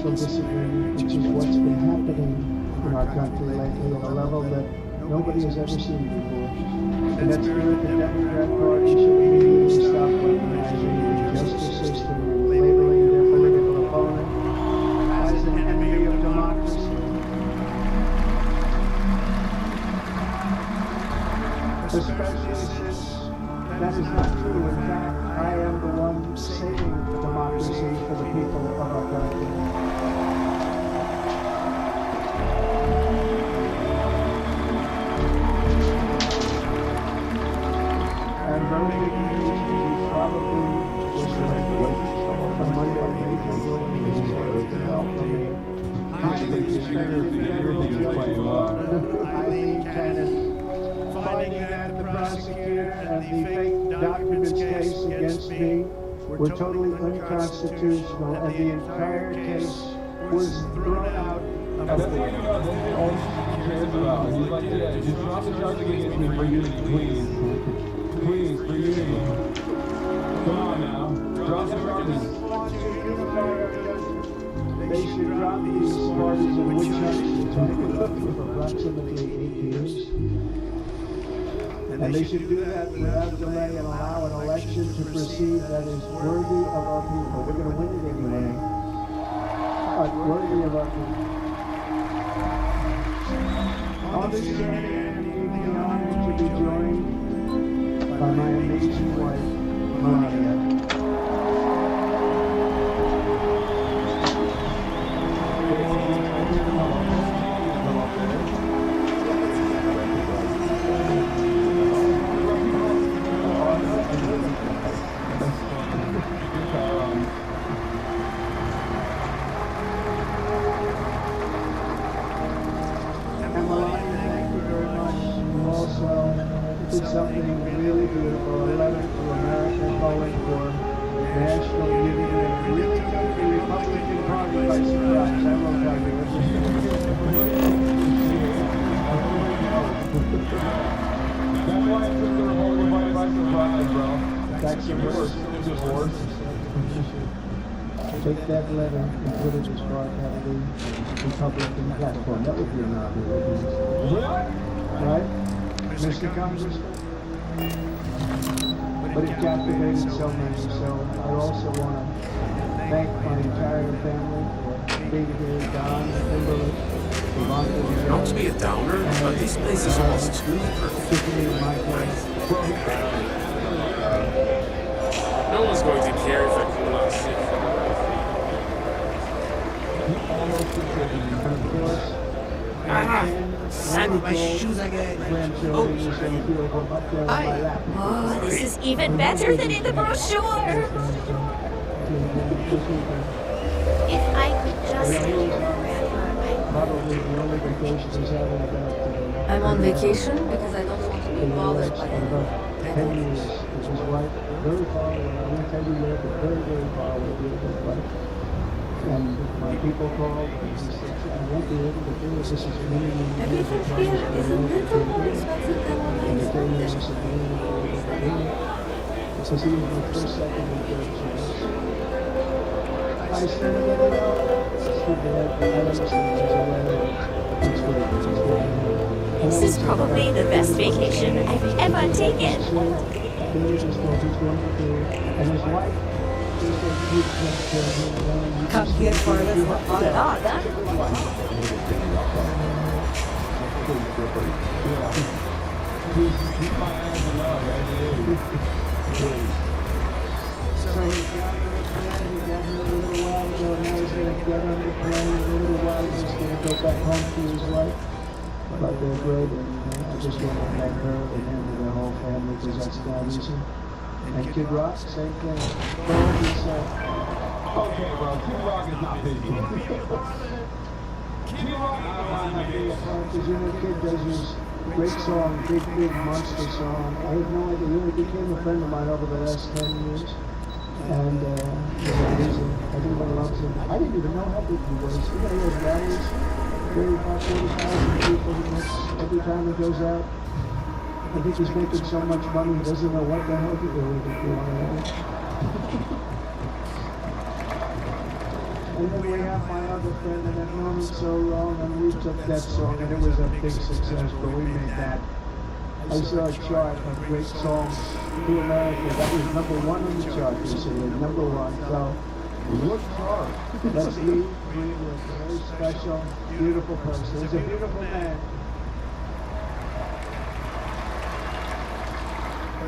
racial disagreement, which is what's been happening in our country lately at a level that nobody has ever seen before. And that's where the Democrat Party should immediately stop weaponizing the justice system and labeling their political opponent as an enemy of democracy. Especially since that is not true. In fact, I am the one saving democracy for the people of our country. And those of you who probably was the money on me to help me. Eileen Cannon finding that the prosecutor and the fake documents case against me were totally unconstitutional, and the entire case was thrown out of court. He's like, yeah, just drop the charge against me for unity, please. Please, for unity. Come on now, drop the charges. They should drop these parties and witch hunts for approximately 8 years. And they should do that without delay and allow an election to proceed that is worthy of our people. We're going to win it anyway. But worthy of our people. On this journey, I'm honored to be joined by my amazing wife, Melania. Did something really beautiful. A letter to America calling for national unity and really took the Republican Party by surprise. I wrote that here. That's why I took the Republican Party by surprise, bro. That's the worst. Take that letter and put it as far out of the Republican platform. That would be an obvious. Right? Mr. Congressman? But it captivated so many, so I also want to thank my entire family for being here, Don, Kimberly, Ivanka. Not to be a downer, but this place is almost too perfect. No one's going to care if I pull out shit from Of course, Sandy, my shoes again. oh, this is even better than in the brochure. If I could just stay here probably the only vacation he's having about I'm on vacation because I don't want to be bothered by them. 10 years, which is right, very far away. I won't tell you where, but very, very far away. Right? And my people called, and he said, I won't be able to do this. This is many, many years. Everything here is a little more expensive than when I And the thing expected. is, it's a million dollars a day. This is even my first, second, and third chance. I said, it's too bad. I understand. It's great. It's great. This is probably the best vacation I've ever taken. He's going to do, and his wife. Come here for a little hot dog, huh? So he got her a little while ago, and now he's going to get on the plane. In a little while, he's going to go back home to his wife. But they're great, and I just want to thank her and him and their whole family, because that's not easy. And Kid Rock, same thing. Okay, bro, Kid Rock is not busy. Kid Rock, because you know, Kid does his great song, big monster song. I have no idea. He really became a friend of mine over the last 10 years. And he's amazing. Everyone loves him. I didn't even know how big he was. You know, he has rallies. There are about 40,000 people he makes every time he goes out. I think he's making so much money, he doesn't know what the hell to do with it. And then we have my other friend, and I've known him so long, and we took that song, and it was a big success, but we made that. I saw a chart of great songs to America. That was #1 on the chart this year, #1. So, Look hard. that's Lee Greenwood, a very special, beautiful person. He's a beautiful man.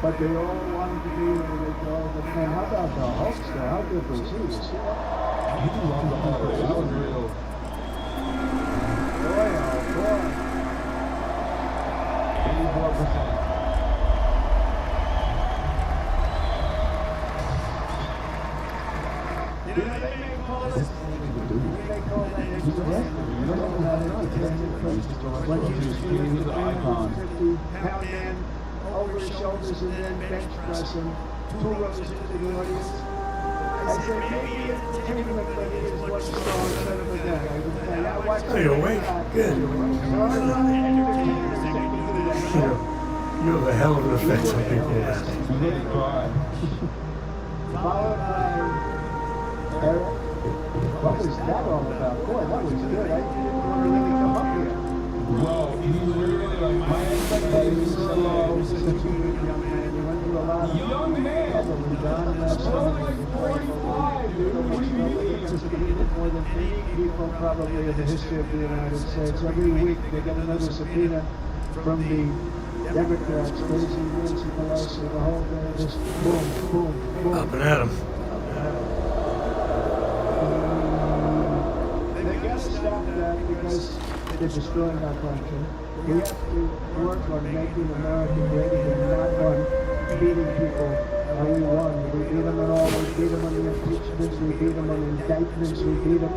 But they all wanted to be where they go. But man, how about the Hulkster? How good was he? You see that? He loved the Hulk. That was real. Boy, oh boy. 84%. You know, they may call it, they call that He's an icon. 50-pound man over his shoulders and then bench pressing 2 rows into the audience. I said, maybe entertainment, but it is what's strong instead of a death. I would say, I watched Are you awake? Good. You have a hell of an effect on people. He really cried. Followed by Eric. What was that all about? Boy, that was good. I didn't want to really come up here. Bro, he really like my expectations were low. Just a cute young man. He went through a lot of Young man. trouble with John and that Bro, like 45, dude. What do you mean? more than 80 people probably in the history of the United States. Every week they get another subpoena from the Democrats, crazy Nancy Pelosi, the whole thing, just boom, boom, boom. Up and at 'em. They gotta stop that because they're destroying our country. We have to work on making America great and not on beating people. And we won. We beat them on all. We beat them on the impeachments. We beat them on indictments. We beat them.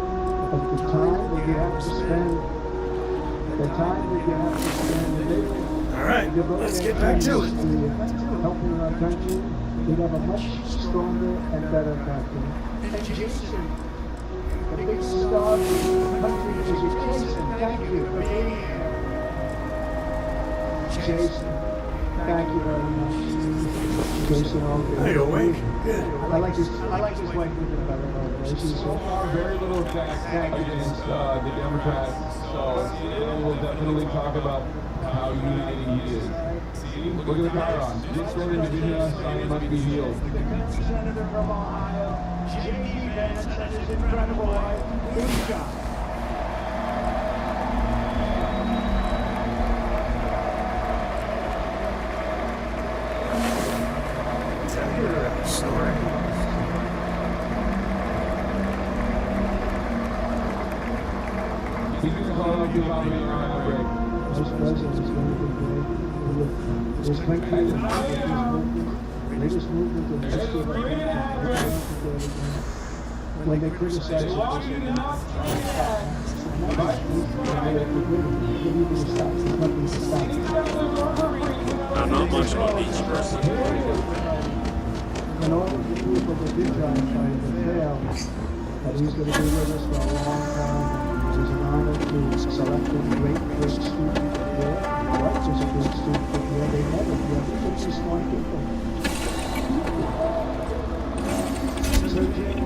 But the time that you have to spend, All right, let's get back to it. helping our country, we'd have a much stronger and better country. And Jason, the big star of the country is Jason. Thank you for being here. Jason, thank you very much. Jason, all good. Are you awake? Good. I like his wife even better. She's so Very little attack against the Democrats, so we'll definitely talk about how united he is. Look at the chyron. This one individual side must be healed. Senator from Ohio, J.D. Vance, and his incredible wife, Lucia. Tell your story. He's going to call up the economy around the break. Vice President is going to be great. This country is the greatest movement in the history of our country. When they criticize They want you to not I'm not much of a beach person. And all of the people that did try and fight it failed, but he's going to be with us for a long time. It was an honor to select a great student there. White was a great student there. They never did. They're just smart people. So, Jim,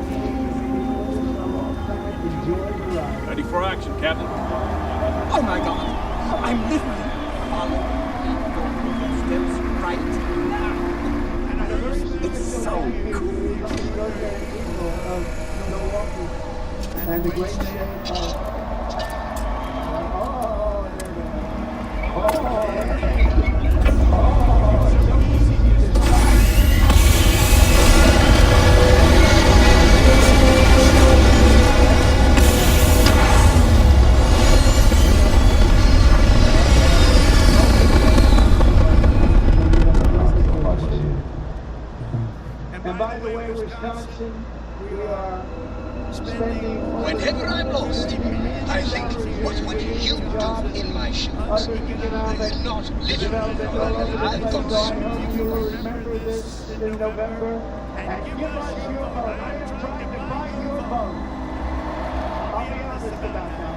enjoy the ride. Ready for action, Captain. Oh my God! I'm literally following steps right now. It's so cool. And the great state of and by the way, Wisconsin, we are spending... Whenever I'm lost, I think, what would you do in my shoes? Other economic Will not live development all over the I've place. got So I hope you will remember this in November and give us your vote. I am trying to buy your vote. I'll be honest about that.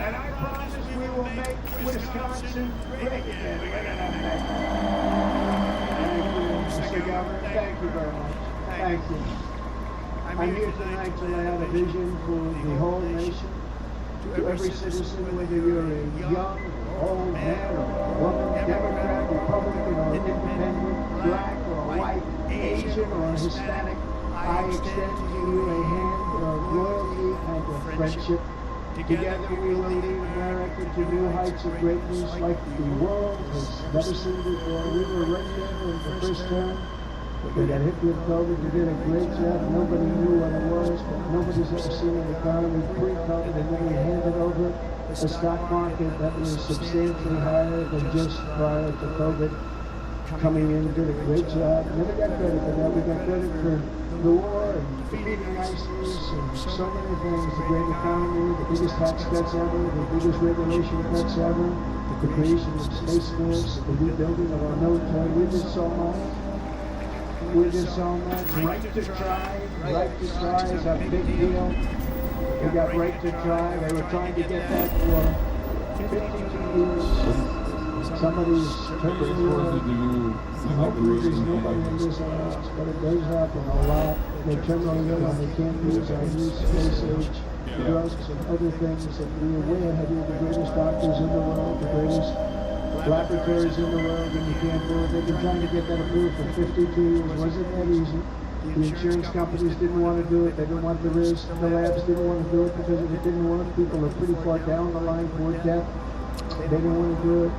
And I promise we will make Wisconsin great again. Thank you, Mr. Governor. Thank you very much. Thank you. I'm here tonight to lay out a vision for the whole nation, to every citizen, whether you're a young, old man or woman, Democrat, Republican, or independent, black or white, Asian or Hispanic. I extend to you a hand of loyalty and of friendship. Together we will lead America to new heights of greatness like the world has never seen before. We were right there in the first term. We got hit with COVID. We did a great job. Nobody knew what it was, but nobody's ever seen an economy pre-COVID, and then we handed over a stock market that was substantially higher than just prior to COVID. Coming in, did a great job. Never got credit for that. We got credit for the war and defeating ISIS and so many things. The great economy, the biggest tax cuts ever, the biggest regulation cuts ever, the creation of Space Force, the rebuilding of our military. We did so much. We did so much. Right to try. Right to try is a big deal. We got right to try. They were trying to get that for 52 years. Somebody's turning the world. Hopefully there's nobody in this house, but it does happen a lot. They turn on the and they can't use our new space age drugs and other things that we're way ahead of the greatest doctors in the world, the greatest laboratories in the world, and you can't do it. They've been trying to get that approved for 52 years. It wasn't that easy. The insurance companies didn't want to do it. They didn't want the risk. The labs didn't want to do it because if it didn't work, people are pretty far down the line toward death. They didn't want to do it.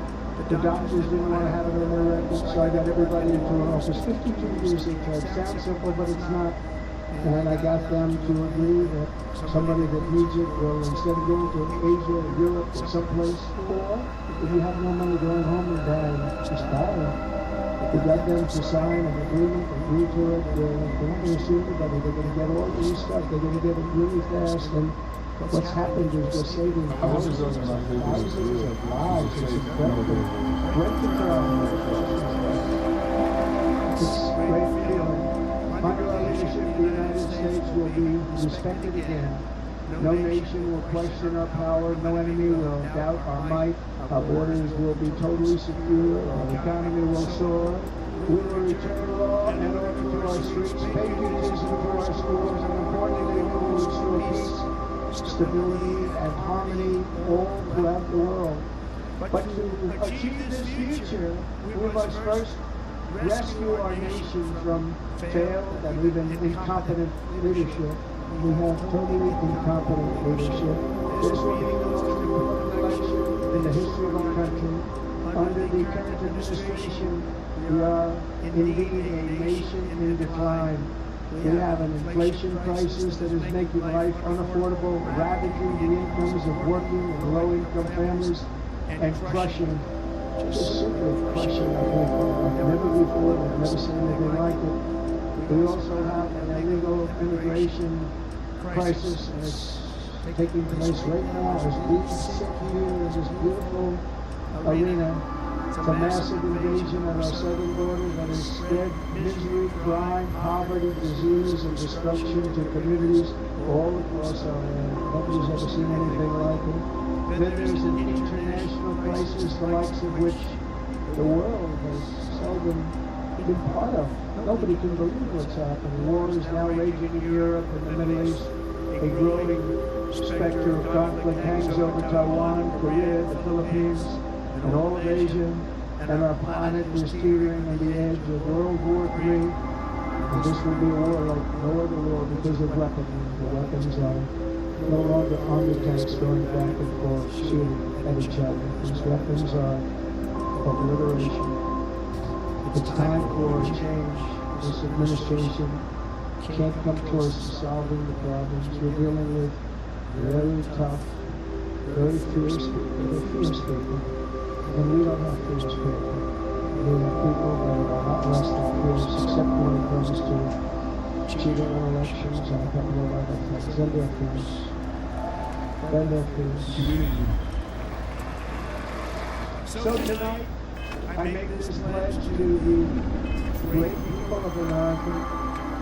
The doctors didn't want to have it on their records, so I got everybody into an office. 52 years they tried. Sounds simple, but it's not. And I got them to agree that somebody that needs it will, instead of going to Asia or Europe or someplace, or if you have no money going home and dying, just die. We got them to sign an agreement, agree to it. They're not going to sue anybody. They're going to get all these stuff. They're going to get it really fast. And what's happened is we're saving thousands of lives. It's incredible. Great to try. It's great feeling. Under our leadership, the United States will be respected again. No nation will question our power. No enemy will doubt our might. Our borders will be totally secure. Our economy will soar. We will return law and order to our streets, pay duties to our schools, and importantly, we will restore peace, stability, and harmony all throughout the world. But to achieve this future, we must first rescue our nation from failed and even incompetent leadership. We have totally incompetent leadership. This will be the most important election in the history of our country. Under the current administration, we are indeed a nation in decline. We have an inflation crisis that is making life unaffordable, ravaging the incomes of working and low-income families, and crushing, just simply crushing our people like never before. I've never seen anything like it. We also have an illegal immigration crisis, and it's taking place right now as we sit here in this beautiful arena. It's a massive invasion of our southern border that has spread misery, crime, poverty, disease, and destruction to communities all across our land. Nobody's ever seen anything like it. Then there's an international crisis, the likes of which the world has seldom been part of. Nobody can believe what's happening. War is now raging in Europe and the Middle East. A growing specter of conflict hangs over Taiwan, Korea, the Philippines, and all of Asia. And our planet is teetering on the edge of World War III. And this will be a war like no other war because of weaponry. The weapons are no longer army tanks going back and forth shooting at each other. These weapons are obliteration. It's time for a change. This administration can't come close to solving the problems. We're dealing with very tough, very fierce people. And we don't have fierce people. We have people that are not less than fierce, except when it comes to cheating on elections and a couple of other things. Then they're fierce. Then they're fierce. So tonight, I make this pledge to the great people of America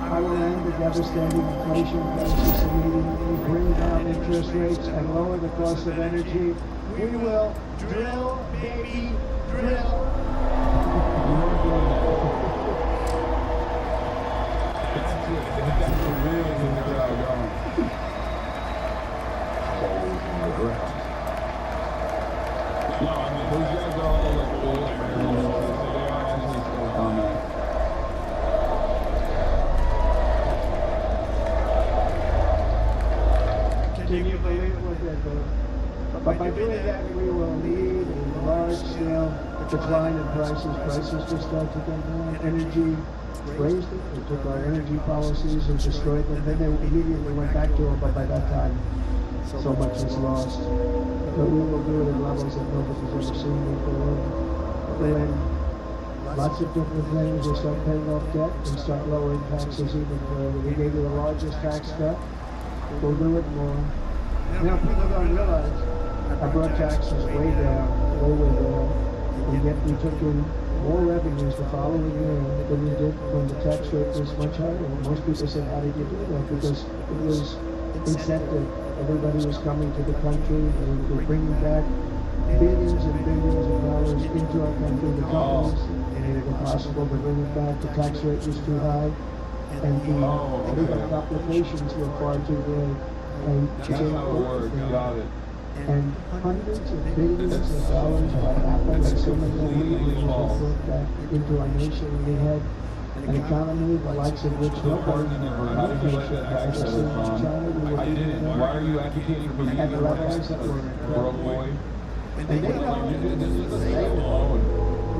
I will end the devastating inflation crisis immediately, bring down interest rates, and lower the cost of energy. We will drill, baby, drill. That's the real in the crowd going. No, I mean, those guys are all like old friends, so they are actually still on that. Can you believe what they're doing? But by doing that, we will lead a large-scale decline in prices. Prices will start to go down. Energy raised it. They took our energy policies and destroyed them. Then they immediately went back to them, but by that time, so much is lost. But we will do it at levels that nobody's ever seen before. When lots of different things, we'll start paying off debt and start lowering taxes even further. We gave you the largest tax cut. We'll do it more. You know, people don't realize I brought taxes way down, way down, and yet we took in more revenues the following year than we did when the tax rate was much higher. And most people said, how did you do that? Because it was incentive. Everybody was coming to the country, and we were bringing back billions and billions of dollars into our country. The companies made it impossible to bring it back. The tax rate was too high, and the legal complications were far too great. And That's how it works. Got it. And hundreds of billions of dollars by Apple and so many other companies were back into our nation. We had an economy the likes of which no How did you let that tax has credit seen in China. We on? were I didn't. Why are you advocating for me? at the levels that were Broke boy. and they know This is a state alone.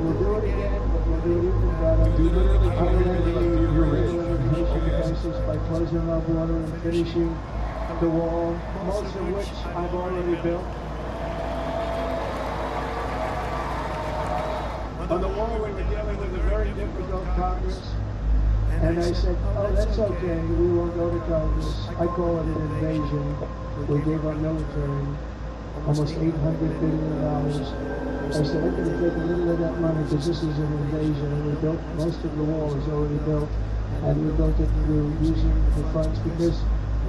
we'll do it again, but we'll do it even better. You literally I can't will even be like, you're rich. eliminate crisis by closing our border and finishing the wall, most of which I've already built. On the wall, we were dealing with a very difficult Congress, and I said, oh, that's okay, we won't go to Congress. I call it an invasion. We gave our military almost $800 billion. I said, we're going to take a little of that money because this is an invasion, and we built, most of the wall is already built, and we built it through using the funds because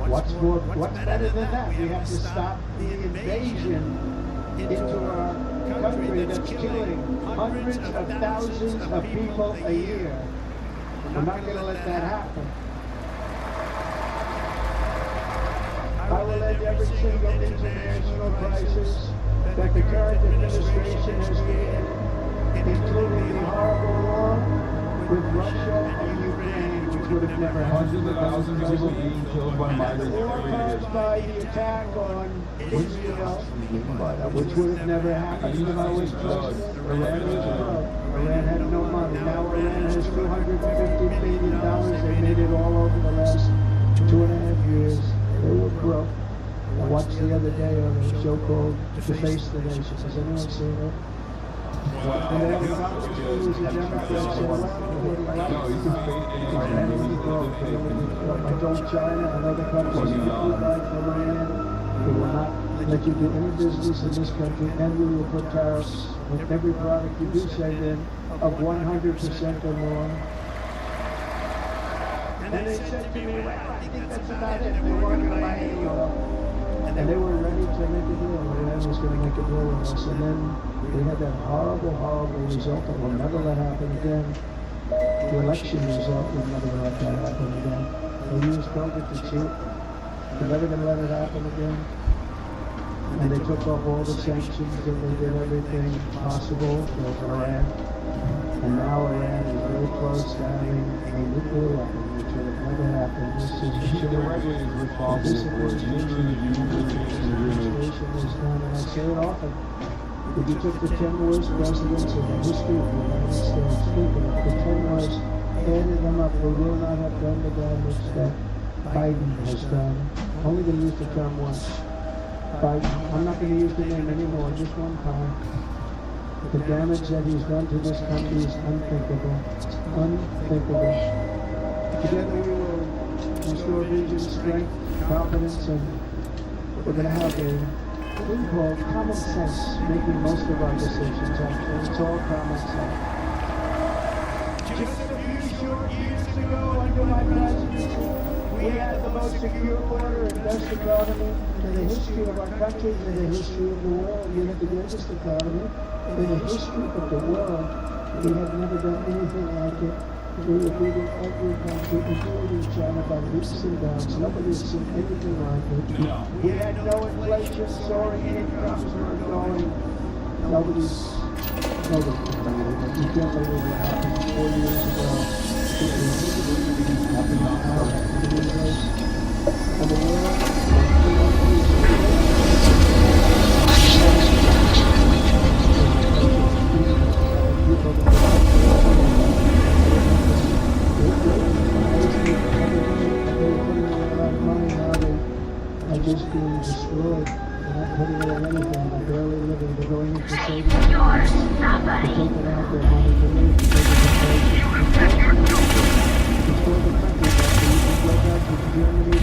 what's better than that? We have to stop the invasion into our country that's killing hundreds of thousands of people a year. We're not going to let that happen. I will end every single international crisis that the current administration has created, including the horrible war with Russia and Ukraine, which would have never happened. Hundreds of thousands of people being killed by The migrants war every year. caused by the attack on Israel, which would have never happened if I was president. Iran was broke. Iran had no money. Now Iran has $250 billion. They made it all over the last 2.5 years. They were broke. I watched the other day on a show called To Face the Nation. Has anyone seen it? And they have a congressman who's a Democrat said, well, what do you like? No, he's a fake Iran was broke. I told China and other countries, if you buy from Iran, we will not let you do any business in this country, and we will put tariffs on every product you do send in of 100% or more. And they said to me, well, I think that's about it. They weren't going to buy any oil. And they were ready to make a deal. Iran was going to make a deal with us. And then we had that horrible, horrible result that we'll never let happen again. The election result, we'll never let that happen again. They used COVID to cheat. We're never going to let it happen again. And they took off all the sanctions and they did everything possible for Iran. And now Iran is very close to having a nuclear weapon, which would have never happened. This is He directly is responsible for literally the nuclear administration has done, and I say it often. If you took the 10 worst presidents in the history of the United States, think of it, the 10 worst, added them up, we will not have done the damage that Biden has done. Only going to use the term once. Biden, I'm not going to use the name anymore, just one time. The damage that he's done to this country is unthinkable. Unthinkable. Together we will restore vision, strength, confidence, and we're going to have a thing called common sense making most of our decisions, actually. It's all common sense. Just a few short years ago, to my presidency, we had the most secure border and best economy in the history of our country, in the history of the world. We had the greatest economy in the history of the world. We have never done anything like it. We were beating every country, including China, by leaps and bounds. Nobody has seen anything like it. No. We had no inflation, soaring incomes were going. Nobody's nobody can believe it. You can't believe what happened 4 years ago. It happened now. And the world are just being destroyed. They're not putting away anything. They're barely living. They're going into savings. They're taking out their money to live because of inflation. Before the country got to, you can go back to Germany.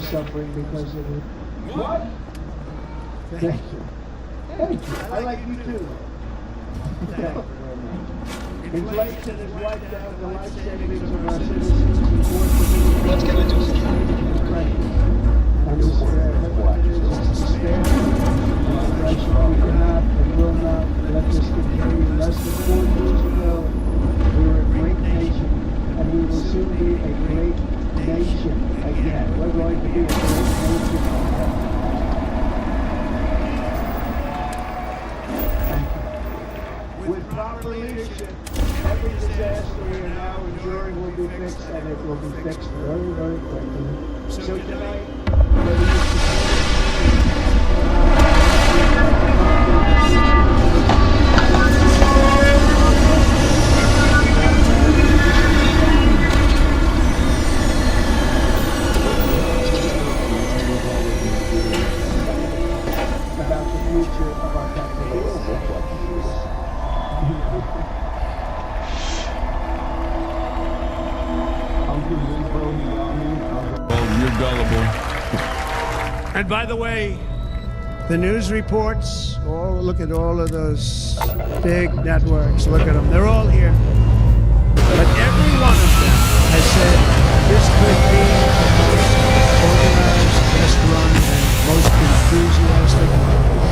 Suffering because of it. What? Thank you. Thank you. I like you too. Inflation has wiped out the life savings of our citizens and forced them to What can I do for you? and despair. That's what it is. It's despair. Inflation, we cannot and will not let this continue. Less than 4 years ago, we were a great nation, and we will soon be a great nation again. We're going to be a great nation again. With proper leadership, every disaster we are now enduring will be fixed, and it will be fixed very, very quickly. So tonight, whether you about the future of our country. Oh, you're gullible. And by the way, the news reports, look at all of those big networks, look at them, they're all here. But every one of them has said this could be the most organized, best run, and most enthusiastic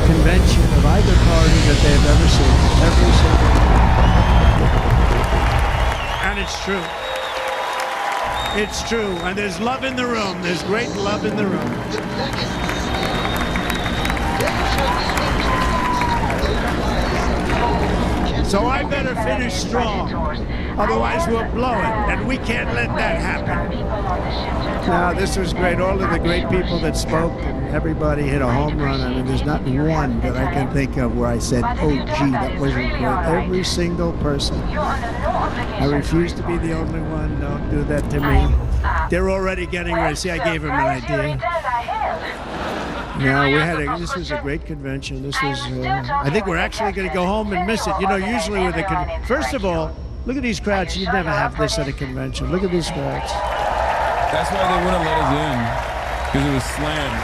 convention of either party that they've ever seen. Every single one. And it's true. It's true, and there's love in the room. There's great love in the room. So I better finish strong, otherwise we'll blow it, and we can't let that happen. Now, this was great. All of the great people that spoke, and everybody hit a home run. I mean, there's not one that I can think of where I said, oh, gee, that wasn't great. Every single person. I refuse to be the only one. Don't do that to me. They're already getting ready. See, I gave them an idea. No, this was a great convention. This was, I think we're actually going to go home and miss it. You know, usually with a first of all, look at these crowds. You'd never have this at a convention. Look at these crowds. That's why they wouldn't let us in, because it was slammed.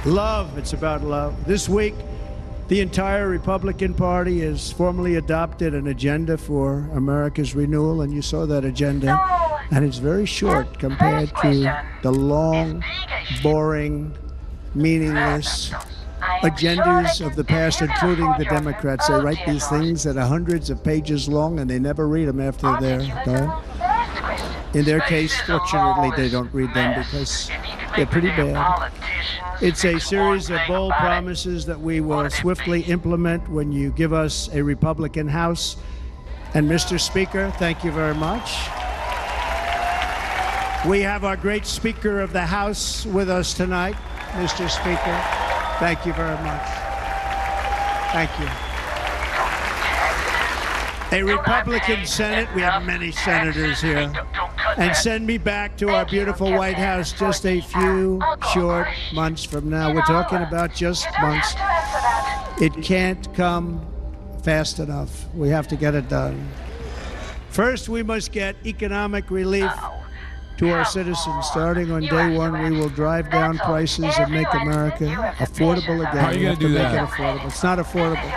Love, it's about love. This week, the entire Republican Party has formally adopted an agenda for America's renewal, and you saw that agenda. And it's very short compared to the long, boring, meaningless agendas of the past, including the Democrats. They write these things that are hundreds of pages long, and they never read them after they're done. In their case, fortunately, they don't read them because they're pretty bad. It's a series of bold promises that we will swiftly implement when you give us a Republican House. And Mr. Speaker, thank you very much. We have our great Speaker of the House with us tonight, Mr. Speaker. Thank you very much. Thank you. A Republican Senate, we have many senators here, and send me back to our beautiful White House just a few short months from now. We're talking about just months. It can't come fast enough. We have to get it done. First, we must get economic relief to our citizens. Starting on day one, we will drive down prices and make America affordable again. How are you going to do that? Make it affordable. It's not affordable.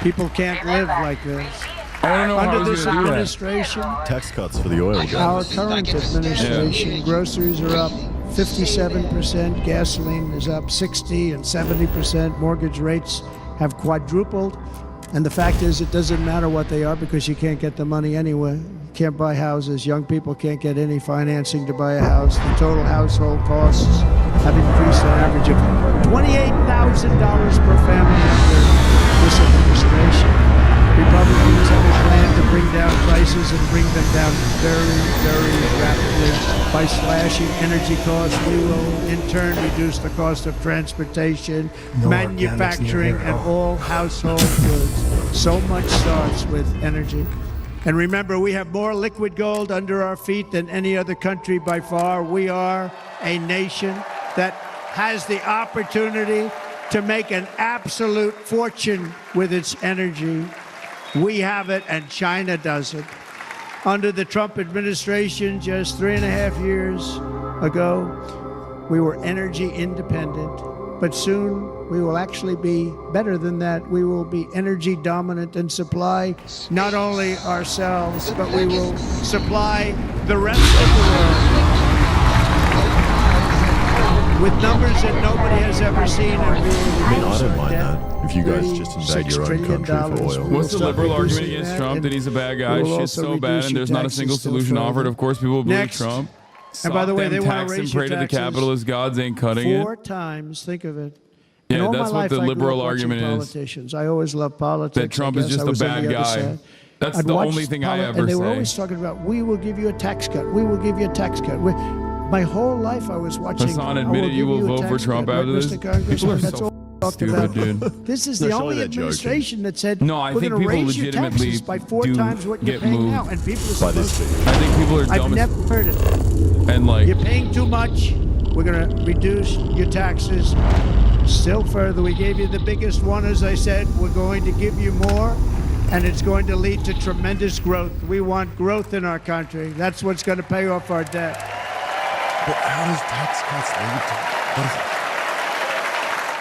People can't live like this. I don't know Under how this he's gonna do that. administration, Tax cuts for the oil our guys. current administration, groceries are up 57%, gasoline is up 60 and 70%, mortgage rates have quadrupled. And the fact is, it doesn't matter what they are because you can't get the money anyway. You can't buy houses. Young people can't get any financing to buy a house. The total household costs have increased an average of $28,000 per family under this administration. Republicans have a plan to bring down prices and bring them down very, very rapidly. By slashing energy costs, we will in turn reduce the cost of transportation, manufacturing, and all household goods. So much starts with energy. And remember, we have more liquid gold under our feet than any other country by far. We are a nation that has the opportunity to make an absolute fortune with its energy. We have it, and China doesn't. Under the Trump administration, just 3.5 years ago, we were energy independent. But soon, we will actually be better than that. We will be energy dominant and supply not only ourselves, but we will supply the rest of the world with numbers that nobody has ever seen. I mean, I don't mind that. If you guys just invade your own country for oil. What's the liberal argument against Trump? That he's a bad guy, shit's so bad, and there's not a single solution offered. Of course, people will believe Trump. And by the way, they want to raise and your pray to the taxes capitalist gods ain't cutting it. 4 times. Think of it. Yeah, all that's my what life, the I grew liberal up watching argument is. Politicians. I always loved politics. That Trump I is guess just I a was on bad the other guy. side. That's I'd the watch only thing I ever and they say. were always talking about, we will give you a tax cut. We will give you a tax cut. My whole life I was watching. Hassan admitted you will vote for Trump after this. People are so stupid, dude. This is the only administration that said, no, I we're think going to people raise your legitimately taxes by 4 do times what you're get paying moved now. And people are by this supposed to. I think people are dumb. I've never heard it. And like, You're paying too much. We're going to reduce your taxes still further. We gave you the biggest one, as I said. We're going to give you more, and it's going to lead to tremendous growth. We want growth in our country. That's what's going to pay off our debt. But how does tax cuts lead to? What is it?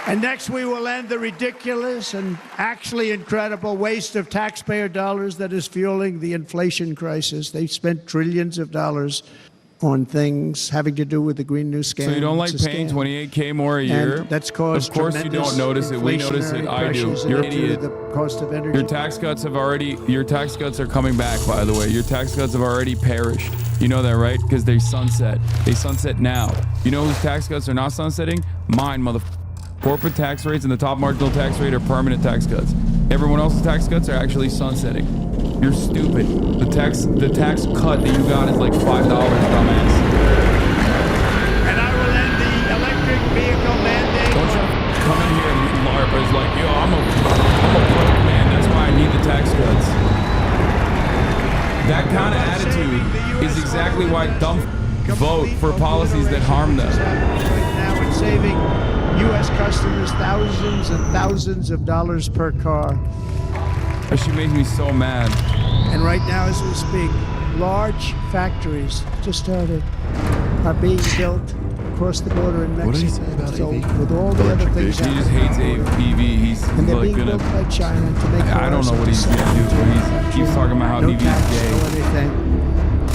And next, we will end the ridiculous and actually incredible waste of taxpayer dollars that is fueling the inflation crisis. They spent trillions of dollars on things having to do with the Green New Scam. so you don't like It's a paying scam. $28K more a year? And that's caused Of course you tremendous don't notice it. We notice it. I do. inflationary You're an pressures idiot. due to the cost of energy. Your tax cuts are coming back, by the way. Your tax cuts have already perished. You know that, right? Because they sunset. They sunset now. You know whose tax cuts are not sunsetting? Mine, motherfucker. Corporate tax rates and the top marginal tax rate are permanent tax cuts. Everyone else's tax cuts are actually sunsetting. You're stupid. The tax cut that you got is like $5, dumbass. And I will end the electric vehicle mandate. Don't try to come in here and LARP as like, yo, I'm a broke man. That's why I need the tax cuts. That kind of attitude is exactly why dumb vote for policies that harm them. Now it's saving U.S. customers thousands and thousands of dollars per car. That shit makes me so mad. And right now, as we speak, large factories just started are being built across the border in Mexico. What did he say about so EV? with all the other things He just hates EV. He's and they're like being gonna. built by China to make I don't know what he's gonna do, but he keeps talking about how no EV's tax, gay. no anything.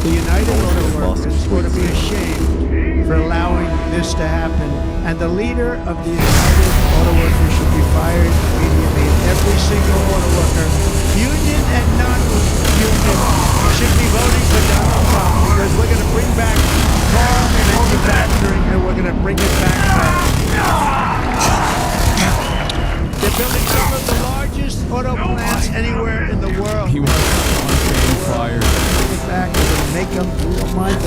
The United Auto Workers ought to be ashamed for allowing this to happen. And the leader of the United Auto Workers should be fired immediately. Every single auto worker, union and non-union, should be voting for Donald Trump because we're going to bring back car manufacturing and we're going to bring it back fast. They're building some of the largest auto plants anywhere in the world. He wants to fire. Bring it back. We're going to make them. We don't mind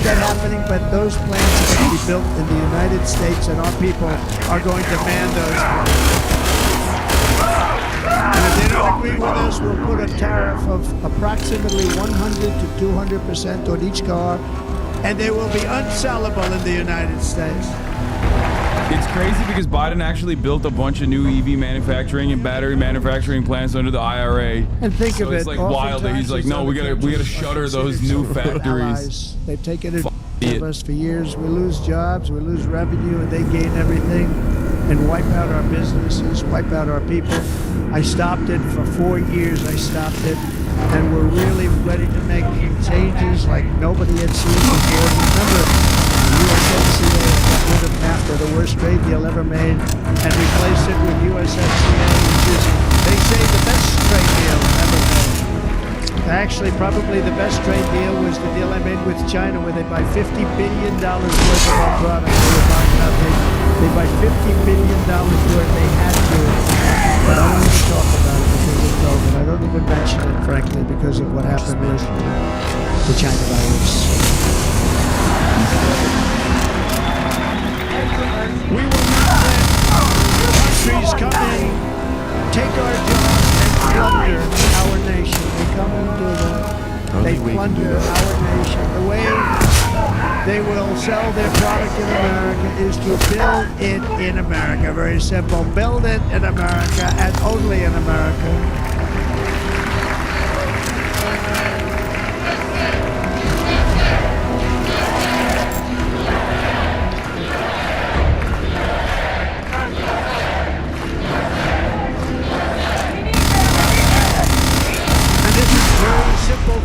that happening, but those plants are going to be built in the United States, and our people are going to man those plants. And if they don't agree with us, we'll put a tariff of approximately 100 to 200% on each car, and they will be unsellable in the United States. It's crazy because Biden actually built a bunch of new EV manufacturing and battery manufacturing plants under the IRA. And think of it, it's like wild that he's like, no, we gotta shutter those new factories. They've taken advantage of us for years. We lose jobs, we lose revenue, and they gain everything and wipe out our businesses, wipe out our people. I stopped it for 4 years. I stopped it, and we're really ready to make changes like nobody had seen before. Remember, USMCA got rid of NAFTA, the worst trade deal ever made, and replaced it with USMCA, which is, they say, the best trade deal ever made. Actually, probably the best trade deal was the deal I made with China, where they buy $50 billion worth of our product. They were buying nothing. They buy $50 billion worth. They had to. But I don't even talk about it because of COVID. I don't even mention it, frankly, because of what happened with the China virus. We will not let countries come in, take our jobs, and plunder our nation. They come and do that. They plunder our nation. The way they will sell their product in America is to build it in America. Very simple. Build it in America and only in America.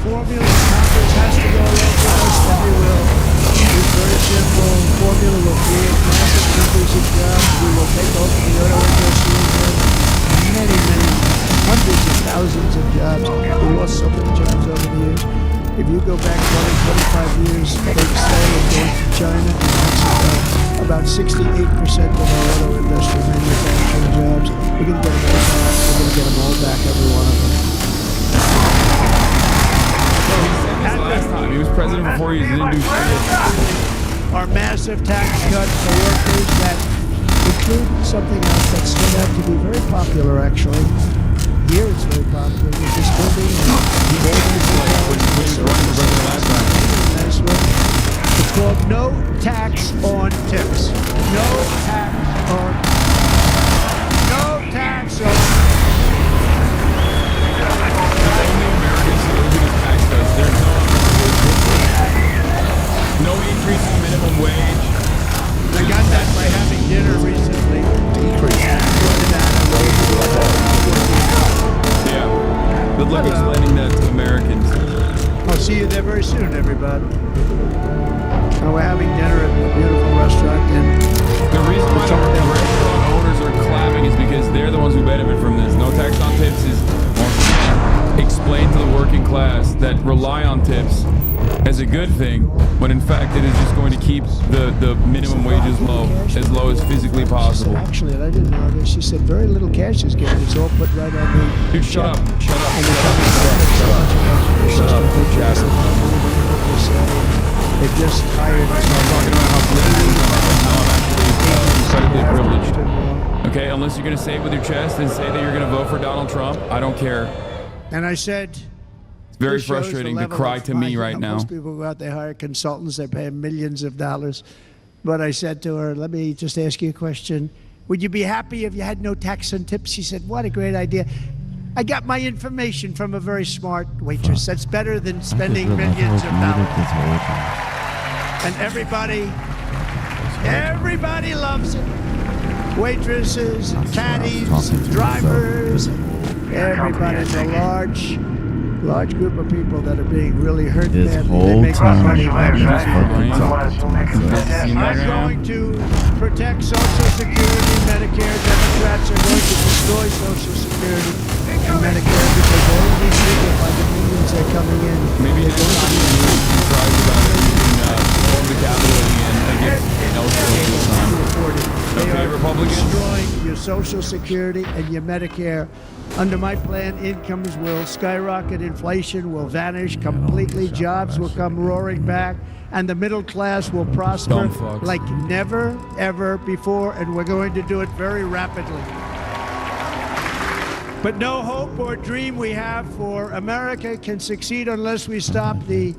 Formula Congress has to go along with us, then we will. It's very simple. Formula will create massive numbers of jobs. We will take over the auto industry again. Many, hundreds of thousands of jobs. We lost so many jobs over the years. If you go back 20, 25 years, they say going to China and Mexico, about 68% of our auto industry manufacturing jobs. We're going to get them all back. We're going to get them all back, every one of them. Last time he was president for 4 years, he didn't do shit. Our massive tax cut for workers that include something else that's turned out to be very popular, actually. Here it's very popular. We're just building It's called no tax on tips. No tax on. No tax on. No increase in minimum wage. I got that by having dinner recently. Yeah. Good luck explaining that to Americans. I'll see you there very soon, everybody. We're having dinner at a beautiful restaurant. And the reason why the restaurant owners are clapping is because they're the ones who benefit from this. No tax on tips is explain to the working class that rely on tips as a good thing, when in fact it is just going to keep the minimum wages as low as physically possible. Said, actually, I didn't know this. She said very little cash is given. It's all put right on the... Dude, shut up. Shut up. They just hired... I'm talking about how privileged I'm incredibly privileged. Okay, unless you're going to say it with your chest and say that you're going to vote for Donald Trump, I don't care. And I said... It's very frustrating to cry to me right now. Most people go out, they hire consultants, they pay them millions of dollars. But I said to her, let me just ask you a question. Would you be happy if you had no tax on tips? She said, what a great idea. I got my information from a very smart waitress. That's better than spending millions of dollars. And everybody loves it. Waitresses, caddies, drivers, everybody's a large large group of people that are being really hurt This badly. They whole make time, money. fucking I'm going to protect Social Security, Medicare. Democrats are going to destroy Social Security and Medicare because all of these people, by the millions, are coming in. Maybe it's going to be news and cries about it and storm the Capitol again against no They Okay, are Republicans. destroying your Social Security and your Medicare. Under my plan, incomes will skyrocket, inflation will vanish completely, jobs will come roaring back, and the middle class will prosper Dumb fucks. like never, ever before, and we're going to do it very rapidly. But no hope or dream we have for America can succeed unless we stop the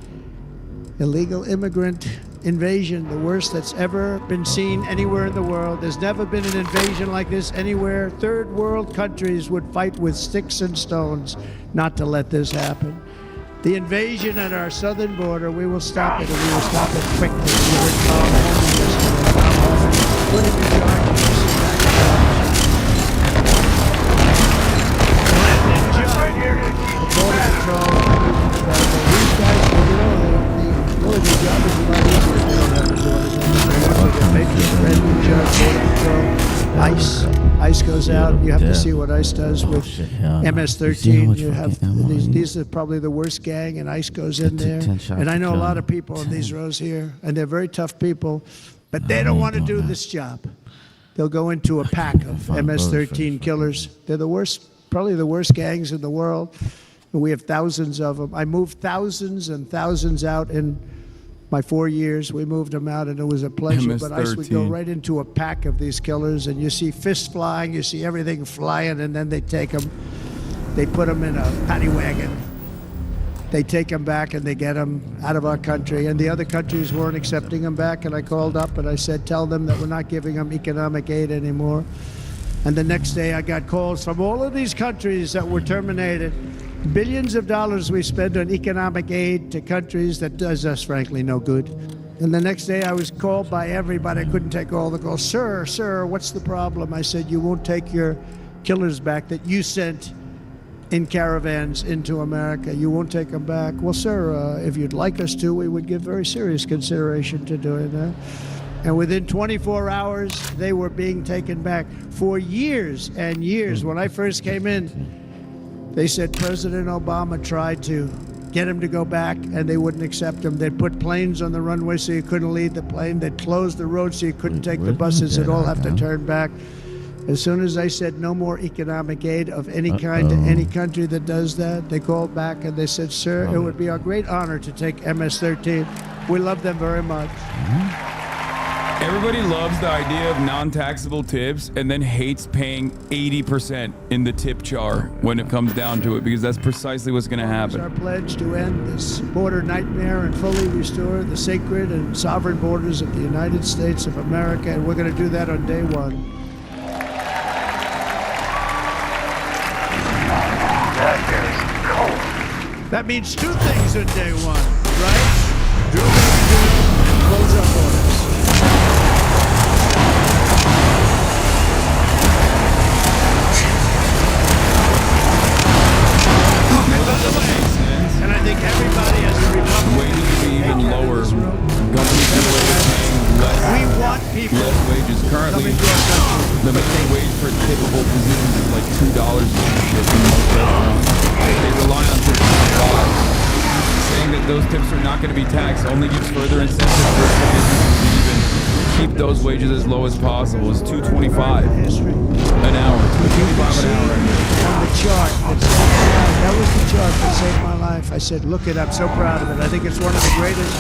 illegal immigrant invasion, the worst that's ever been seen anywhere in the world. There's never been an invasion like this anywhere. Third world countries would fight with sticks and stones not to let this happen. The invasion at our southern border, we will stop it, and we will stop it quickly. We heard Tom Homan yesterday. Tom Homan put him in charge of this the Border Patrol. These guys, really, the job is a lot easier if they don't have the borders. ICE goes out. You have to see what ICE does with MS-13. You have these are probably the worst gang, and ICE goes in there. And I know a lot of people in these rows here, and they're very tough people, but they don't want to do this job. They'll go into a pack of MS-13 killers. They're the worst, probably the worst gangs in the world. And we have thousands of them. I moved thousands and thousands out in my 4 years. We moved them out, and it was a pleasure. But ICE would go right into a pack of these killers, and you see fists flying, you see everything flying, and then they take them, they put them in a paddy wagon. They take them back, and they get them out of our country. And the other countries weren't accepting them back, and I called up, and I said, tell them that we're not giving them economic aid anymore. And the next day, I got calls from all of these countries that were terminated. Billions of dollars we spend on economic aid to countries that does us, frankly, no good. And the next day I was called by everybody. I couldn't take all the calls. Sir, what's the problem? I said, you won't take your killers back that you sent in caravans into America. You won't take them back. Well, sir, if you'd like us to, we would give very serious consideration to doing that. And within 24 hours, they were being taken back for years and years. When I first came in, they said President Obama tried to get him to go back, and they wouldn't accept him. They'd put planes on the runway so you couldn't leave the plane. They'd close the road so you couldn't take the buses. They'd all have to turn back. As soon as I said no more economic aid of any kind to any country that does that, they called back and they said, sir, it would be our great honor to take MS-13. We love them very much. Everybody loves the idea of non-taxable tips and then hates paying 80% in the tip jar when it comes down to it, because that's precisely what's going to happen. It's our pledge to end this border nightmare and fully restore the sacred and sovereign borders of the United States of America, and we're going to do that on day one. That means two things on day one, right? Drill and close our borders. And I think everybody has a Republican. Wages will be even lower. Companies We want people. less wages. Currently, the minimum wage for typical positions is like $2 in most restaurants. They rely on tips to survive. Saying that those tips are not going to be taxed only gives further incentive for businesses to even keep those wages as low as possible. It's $2.25 an hour. $2.25 an hour. On the chart, that was the chart that saved my life. I said, look it up. So proud of it. I think it's one of the greatest.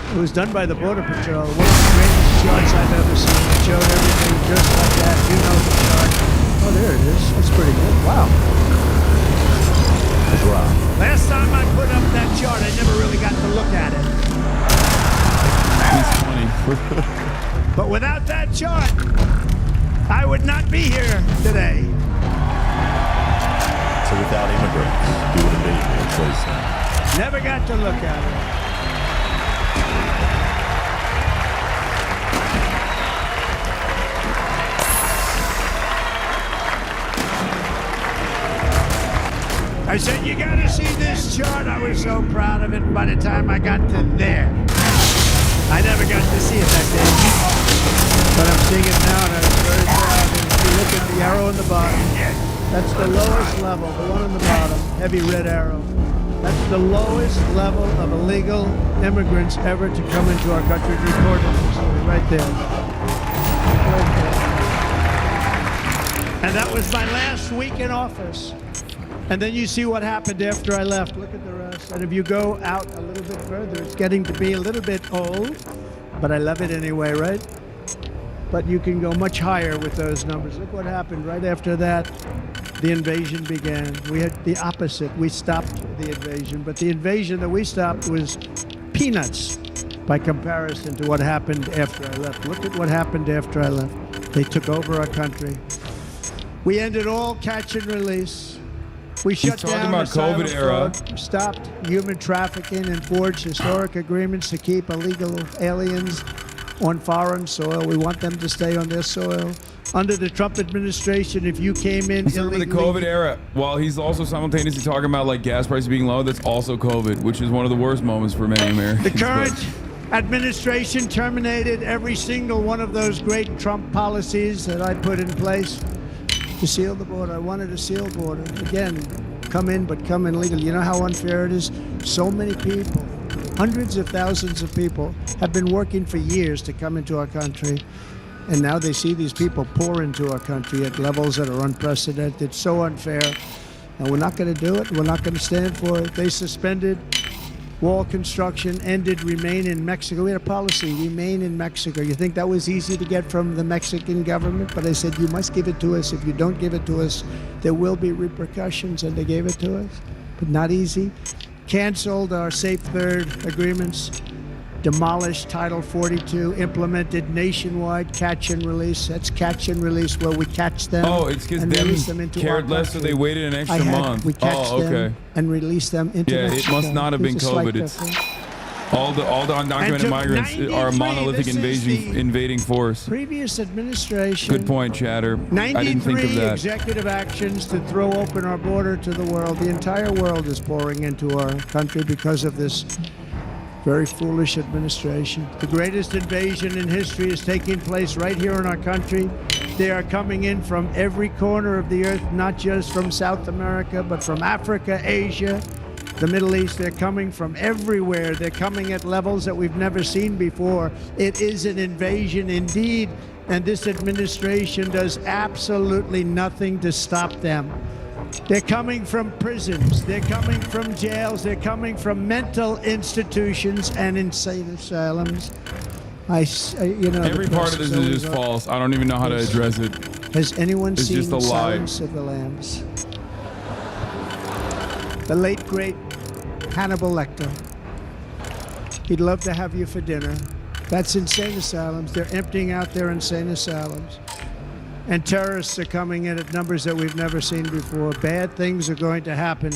It was done by the Border Patrol. One of the greatest charts I've ever seen. It showed everything just like that. You know the chart. Oh, there it is. That's pretty good. Wow. Last time I put up that chart, I never really got to look at it. He's funny. But without that chart, I would not be here today. So without immigrants, you wouldn't be here, that's what he's saying. Never got to look at it. I said, you got to see this chart. I was so proud of it. And by the time I got to there, I never got to see it that day. But I'm seeing it now, and I was very proud. And if you look at the arrow in the bottom, that's the lowest level, the one on the bottom, heavy red arrow. That's the lowest level of illegal immigrants ever to come into our country recorded history, right there. Right there. And that was my last week in office. And then you see what happened after I left. Look at the rest. And if you go out a little bit further, it's getting to be a little bit old, but I love it anyway, right? But you can go much higher with those numbers. Look what happened right after that. The invasion began. We had the opposite. We stopped the invasion, but the invasion that we stopped was peanuts by comparison to what happened after I left. Look at what happened after I left. They took over our country. We ended all catch and release. We shut down about asylum COVID era. fraud, stopped human trafficking, and forged historic agreements to keep illegal aliens on foreign soil. We want them to stay on their soil. Under the Trump administration, if you came in illegally, the COVID era, while he's also simultaneously talking about like gas prices being low, that's also COVID, which is one of the worst moments for many Americans. The current administration terminated every single one of those great Trump policies that I put in place to seal the border. I wanted a sealed border. Again, come in, but come in legally. You know how unfair it is? So many people, hundreds of thousands of people, have been working for years to come into our country. And now they see these people pour into our country at levels that are unprecedented, so unfair. And we're not going to do it. We're not going to stand for it. They suspended wall construction, ended remain in Mexico. We had a policy, remain in Mexico. You think that was easy to get from the Mexican government? But I said, you must give it to us. If you don't give it to us, there will be repercussions. And they gave it to us, but not easy. Canceled our Safe Third agreements. Demolished Title 42, implemented nationwide catch and release. That's catch and release where we catch them. Oh, it's because them cared less, so they waited an extra month. We catch them and release them into Mexico. It must not have been COVID. It's all the undocumented migrants are a monolithic invading force. Previous administration. Good point, Chatter. I didn't think of 93 that. executive actions to throw open our border to the world. The entire world is pouring into our country because of this very foolish administration. The greatest invasion in history is taking place right here in our country. They are coming in from every corner of the earth, not just from South America, but from Africa, Asia, the Middle East. They're coming from everywhere. They're coming at levels that we've never seen before. It is an invasion indeed, and this administration does absolutely nothing to stop them. They're coming from prisons, they're coming from jails, they're coming from mental institutions and insane asylums. Every part of this is just false. I don't even know how to address it. Has anyone It's seen just a lie. Silence of the Lambs? The late, great Hannibal Lecter. He'd love to have you for dinner. That's insane asylums. They're emptying out their insane asylums. And terrorists are coming in at numbers that we've never seen before. Bad things are going to happen.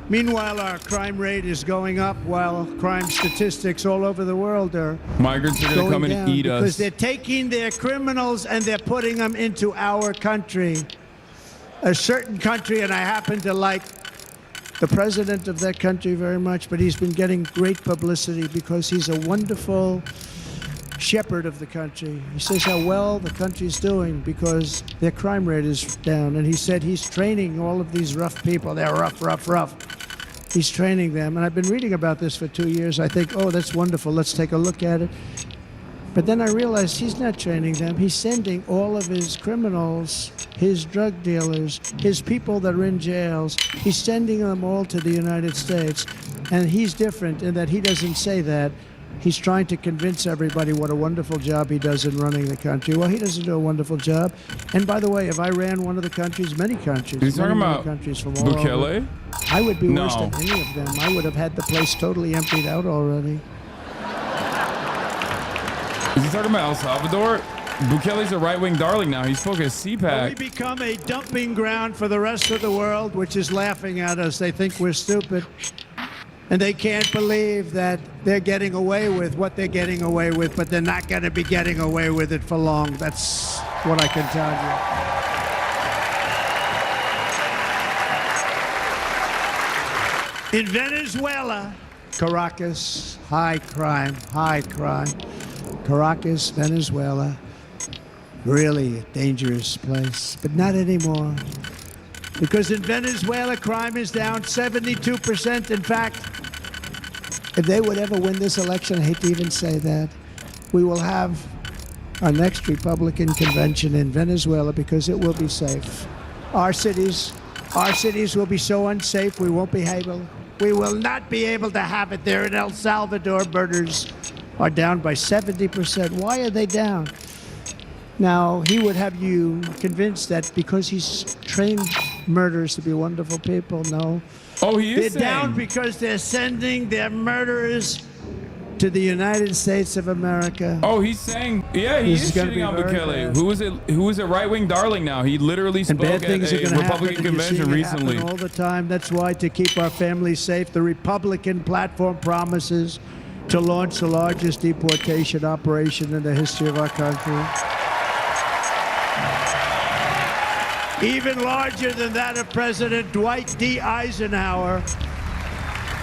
Meanwhile, our crime rate is going up, while crime statistics all over the world are Migrants are going to come and eat us. because they're taking their criminals and they're putting them into our country. A certain country, and I happen to like the president of that country very much, but he's been getting great publicity because he's a wonderful shepherd of the country. He says how well the country's doing because their crime rate is down. And he said he's training all of these rough people. They're rough. He's training them. And I've been reading about this for 2 years. I think, oh, that's wonderful. Let's take a look at it. But then I realized he's not training them. He's sending all of his criminals, his drug dealers, his people that are in jails. He's sending them all to the United States. And he's different in that he doesn't say that. He's trying to convince everybody what a wonderful job he does in running the country. Well, he doesn't do a wonderful job. And by the way, if I ran one of the countries, many countries, He's talking many about countries from all Bukele? over, I would be worse No. than any of them. I would have had the place totally emptied out already. Is he talking about El Salvador? Bukele's a right-wing darling now. He spoke at We CPAC. become a dumping ground for the rest of the world, which is laughing at us. They think we're stupid. And they can't believe that they're getting away with what they're getting away with, but they're not going to be getting away with it for long. That's what I can tell you. In Venezuela, Caracas, high crime, high crime. Caracas, Venezuela, really a dangerous place, but not anymore. Because in Venezuela, crime is down 72%. In fact, if they would ever win this election, I hate to even say that, we will have our next Republican convention in Venezuela because it will be safe. Our cities will be so unsafe we won't be able. We will not be able to have it there. In El Salvador, murders are down by 70%. Why are they down? Now, he would have you convinced that because he's trained murderers to be wonderful people. No. Oh, he is They're down because they're sending their murderers to the United States of America. Oh, he's saying, yeah, he is shitting on Bukele, who is a right-wing darling now. He literally spoke at a Republican convention recently. All the time. That's why, to keep our families safe, the Republican platform promises to launch the largest deportation operation in the history of our country. Even larger than that of President Dwight D. Eisenhower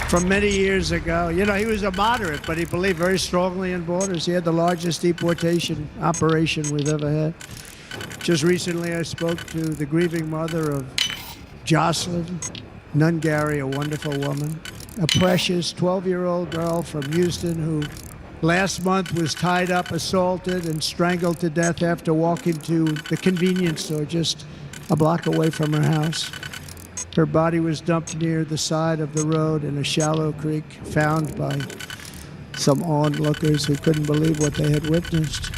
from many years ago. You know, he was a moderate, but he believed very strongly in borders. He had the largest deportation operation we've ever had. Just recently, I spoke to the grieving mother of Jocelyn Nungary, a wonderful woman, a precious 12-year-old girl from Houston who last month was tied up, assaulted, and strangled to death after walking to the convenience store just a block away from her house. Her body was dumped near the side of the road in a shallow creek, found by some onlookers who couldn't believe what they had witnessed.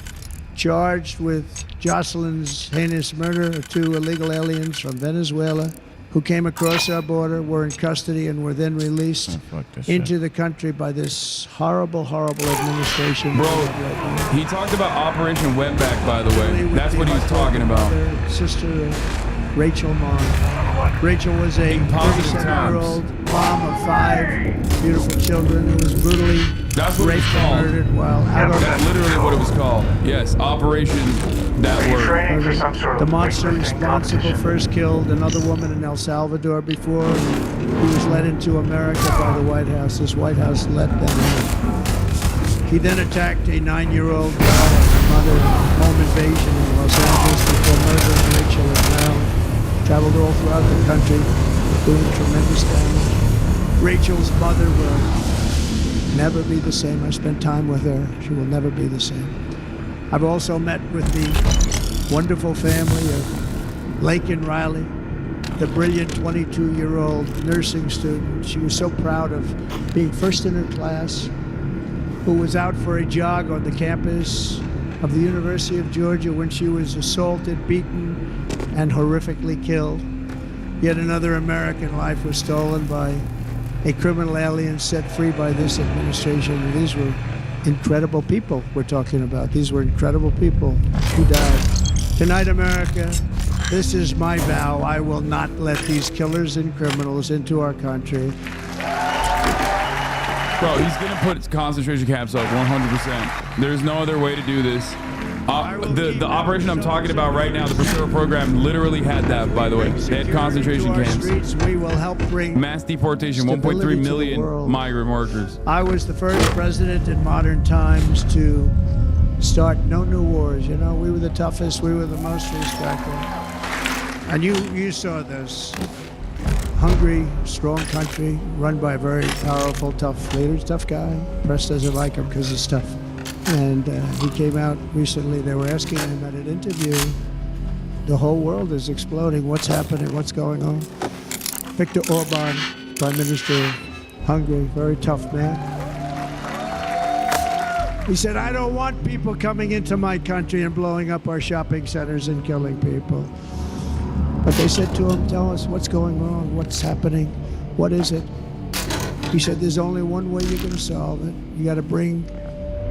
Charged with Jocelyn's heinous murder are 2 illegal aliens from Venezuela who came across our border, were in custody, and were then released into the country by this horrible, horrible administration. Bro, he talked about Operation Wetback, by the way. That's what he was talking about. Sister Rachel Mon. Rachel was a 37-year-old mom of 5 beautiful children who was brutally raped and murdered while out on That's literally what it was called. Yes, Operation that word. The monster responsible first killed another woman in El Salvador before he was led into America by the White House. This White House let them in. He then attacked a 9-year-old girl and her mother, home invasion in Los Angeles before murdering Rachel and Brown. Traveled all throughout the country, doing tremendous damage. Rachel's mother will never be the same. I spent time with her. She will never be the same. I've also met with the wonderful family of Lakin Riley, the brilliant 22-year-old nursing student. She was so proud of being first in her class, who was out for a jog on the campus of the University of Georgia when she was assaulted, beaten, and horrifically killed. Yet another American life was stolen by a criminal alien set free by this administration. And these were incredible people we're talking about. These were incredible people who died. Tonight, America, this is my vow. I will not let these killers and criminals into our country. Bro, he's going to put concentration camps up 100%. There's no other way to do this. The operation I'm talking about right now, the Prepare program, literally had that, by the way. They had concentration camps. We will help bring mass deportation, 1.3 million migrant workers. I was the first president in modern times to start no new wars. You know, we were the toughest. We were the most respected. And you saw this. Hungry, strong country, run by a very powerful, tough leader. Tough guy. Press doesn't like him because he's tough. And he came out recently. They were asking him at an interview, the whole world is exploding. What's happening? What's going on? Viktor Orban, Prime Minister of Hungary, very tough man. He said, I don't want people coming into my country and blowing up our shopping centers and killing people. But they said to him, tell us what's going wrong, what's happening, what is it? He said, there's only one way you're going to solve it. You got to bring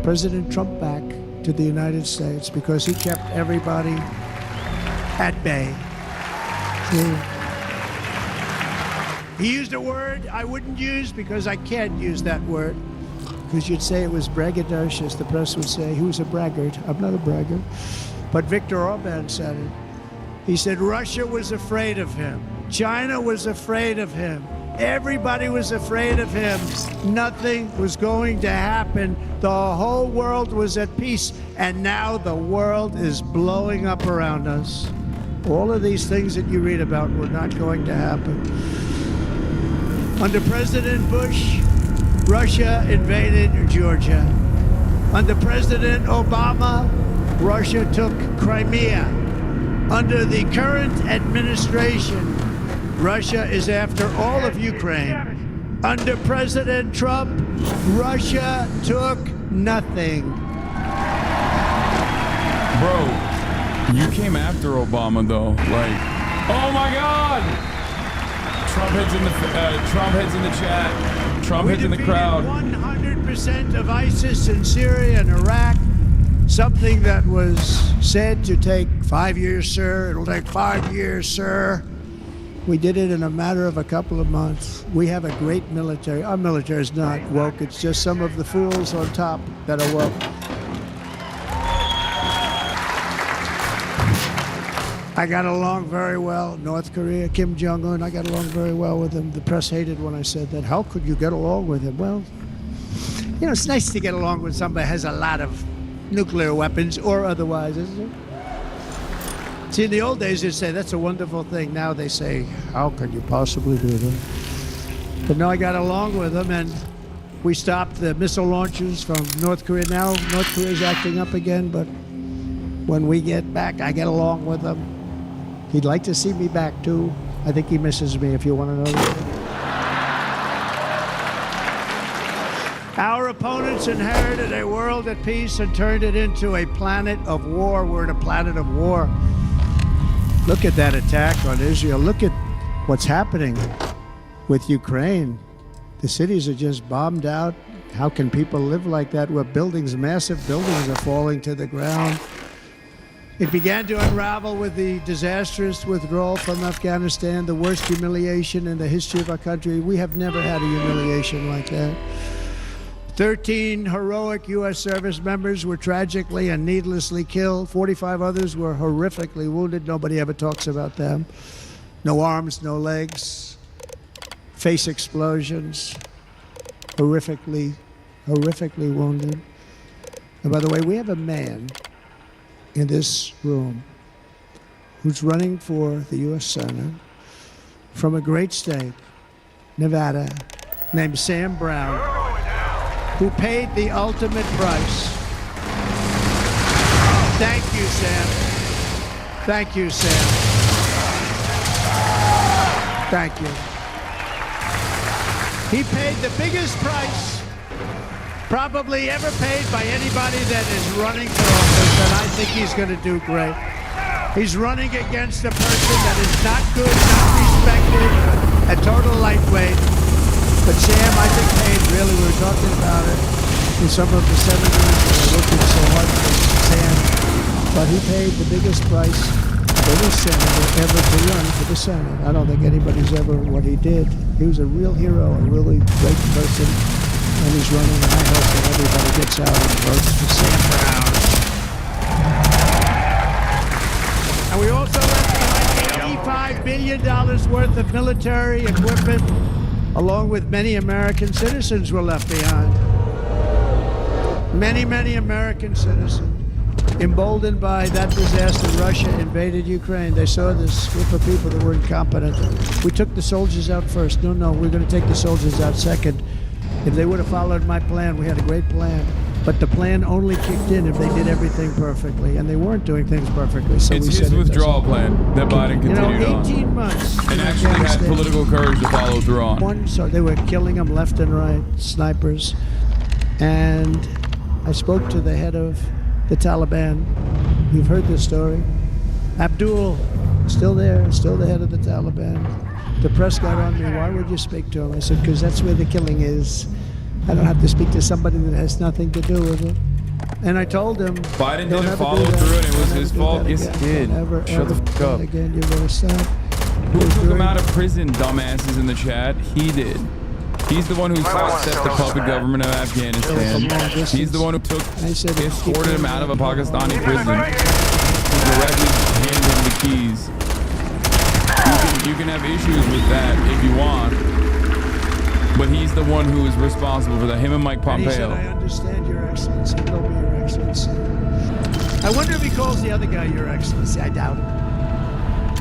President Trump back to the United States because he kept everybody at bay. He used a word I wouldn't use because I can't use that word. Because you'd say it was braggadocious. The press would say he was a braggart. I'm not a braggart. But Viktor Orban said it. He said Russia was afraid of him. China was afraid of him. Everybody was afraid of him. Nothing was going to happen. The whole world was at peace, and now the world is blowing up around us. All of these things that you read about were not going to happen. Under President Bush, Russia invaded Georgia. Under President Obama, Russia took Crimea. Under the current administration, Russia is after all of Ukraine. Under President Trump, Russia took nothing. Bro, you came after Obama though. Like, oh my God! Trump heads in the chat. Trump heads in the crowd. 100% of ISIS in Syria and Iraq. Something that was said to take 5 years, sir. It'll take 5 years, sir. We did it in a matter of a couple of months. We have a great military. Our military is not woke. It's just some of the fools on top that are woke. I got along very well. North Korea, Kim Jong-un, I got along very well with him. The press hated when I said that. How could you get along with him? Well, you know, it's nice to get along with somebody who has a lot of nuclear weapons or otherwise, isn't it? See, in the old days, they'd say, that's a wonderful thing. Now they say, how could you possibly do that? But no, I got along with them, and we stopped the missile launches from North Korea. Now North Korea's acting up again, but when we get back, I get along with them. He'd like to see me back, too. I think he misses me, if you want to know that. Our opponents inherited a world at peace and turned it into a planet of war. We're in a planet of war. Look at that attack on Israel. Look at what's happening with Ukraine. The cities are just bombed out. How can people live like that where buildings, massive buildings are falling to the ground? It began to unravel with the disastrous withdrawal from Afghanistan, the worst humiliation in the history of our country. We have never had a humiliation like that. 13 heroic U.S. service members were tragically and needlessly killed. 45 others were horrifically wounded. Nobody ever talks about them. No arms, no legs, face explosions, horrifically wounded. And by the way, we have a man in this room who's running for the U.S. Senate from a great state, Nevada, named Sam Brown, who paid the ultimate price. Thank you, Sam. Thank you, Sam. Thank you. He paid the biggest price probably ever paid by anybody that is running for office, and I think he's going to do great. He's running against a person that is not good, not respected, a total lightweight. But Sam, I think, paid, really, we were talking about it, and some of the senators were looking so hard for Sam, but he paid the biggest price for any senator ever to run for the Senate. I don't think anybody's ever what he did. He was a real hero, a really great person, and he's running, and I hope that everybody gets out and votes for Sam Brown. And we also left behind $85 billion worth of military equipment, along with many American citizens were left behind. Many, many American citizens, emboldened by that disaster, Russia invaded Ukraine. They saw this group of people that were incompetent. We took the soldiers out first. No, we're going to take the soldiers out second. If they would have followed my plan, we had a great plan. But the plan only kicked in if they did everything perfectly, and they weren't doing things perfectly. So it's we his withdrawal plan that Biden continued 18 months. And actually had political courage to follow through on. So they were killing them left and right, snipers. And I spoke to the head of the Taliban. You've heard this story. Abdul, still there, still the head of the Taliban. The press got on me. Why would you speak to him? I said, because that's where the killing is. I don't have to speak to somebody that has nothing to do with it. And I told him, Biden didn't follow through, and it was his fault. Yes, he did. Shut the fuck up. Again, you're going to stop. Who took him out of prison, dumbasses in the chat? He did. He's the one who sidestepped the puppet government of Afghanistan. He's the one who escorted him out of a Pakistani prison. Who directly handed him the keys. you can have issues with that if you want, but he's the one who is responsible for that. Him and Mike Pompeo. And he said, I understand, Your Excellency. He'll be Your Excellency. I wonder if he calls the other guy Your Excellency. I doubt it.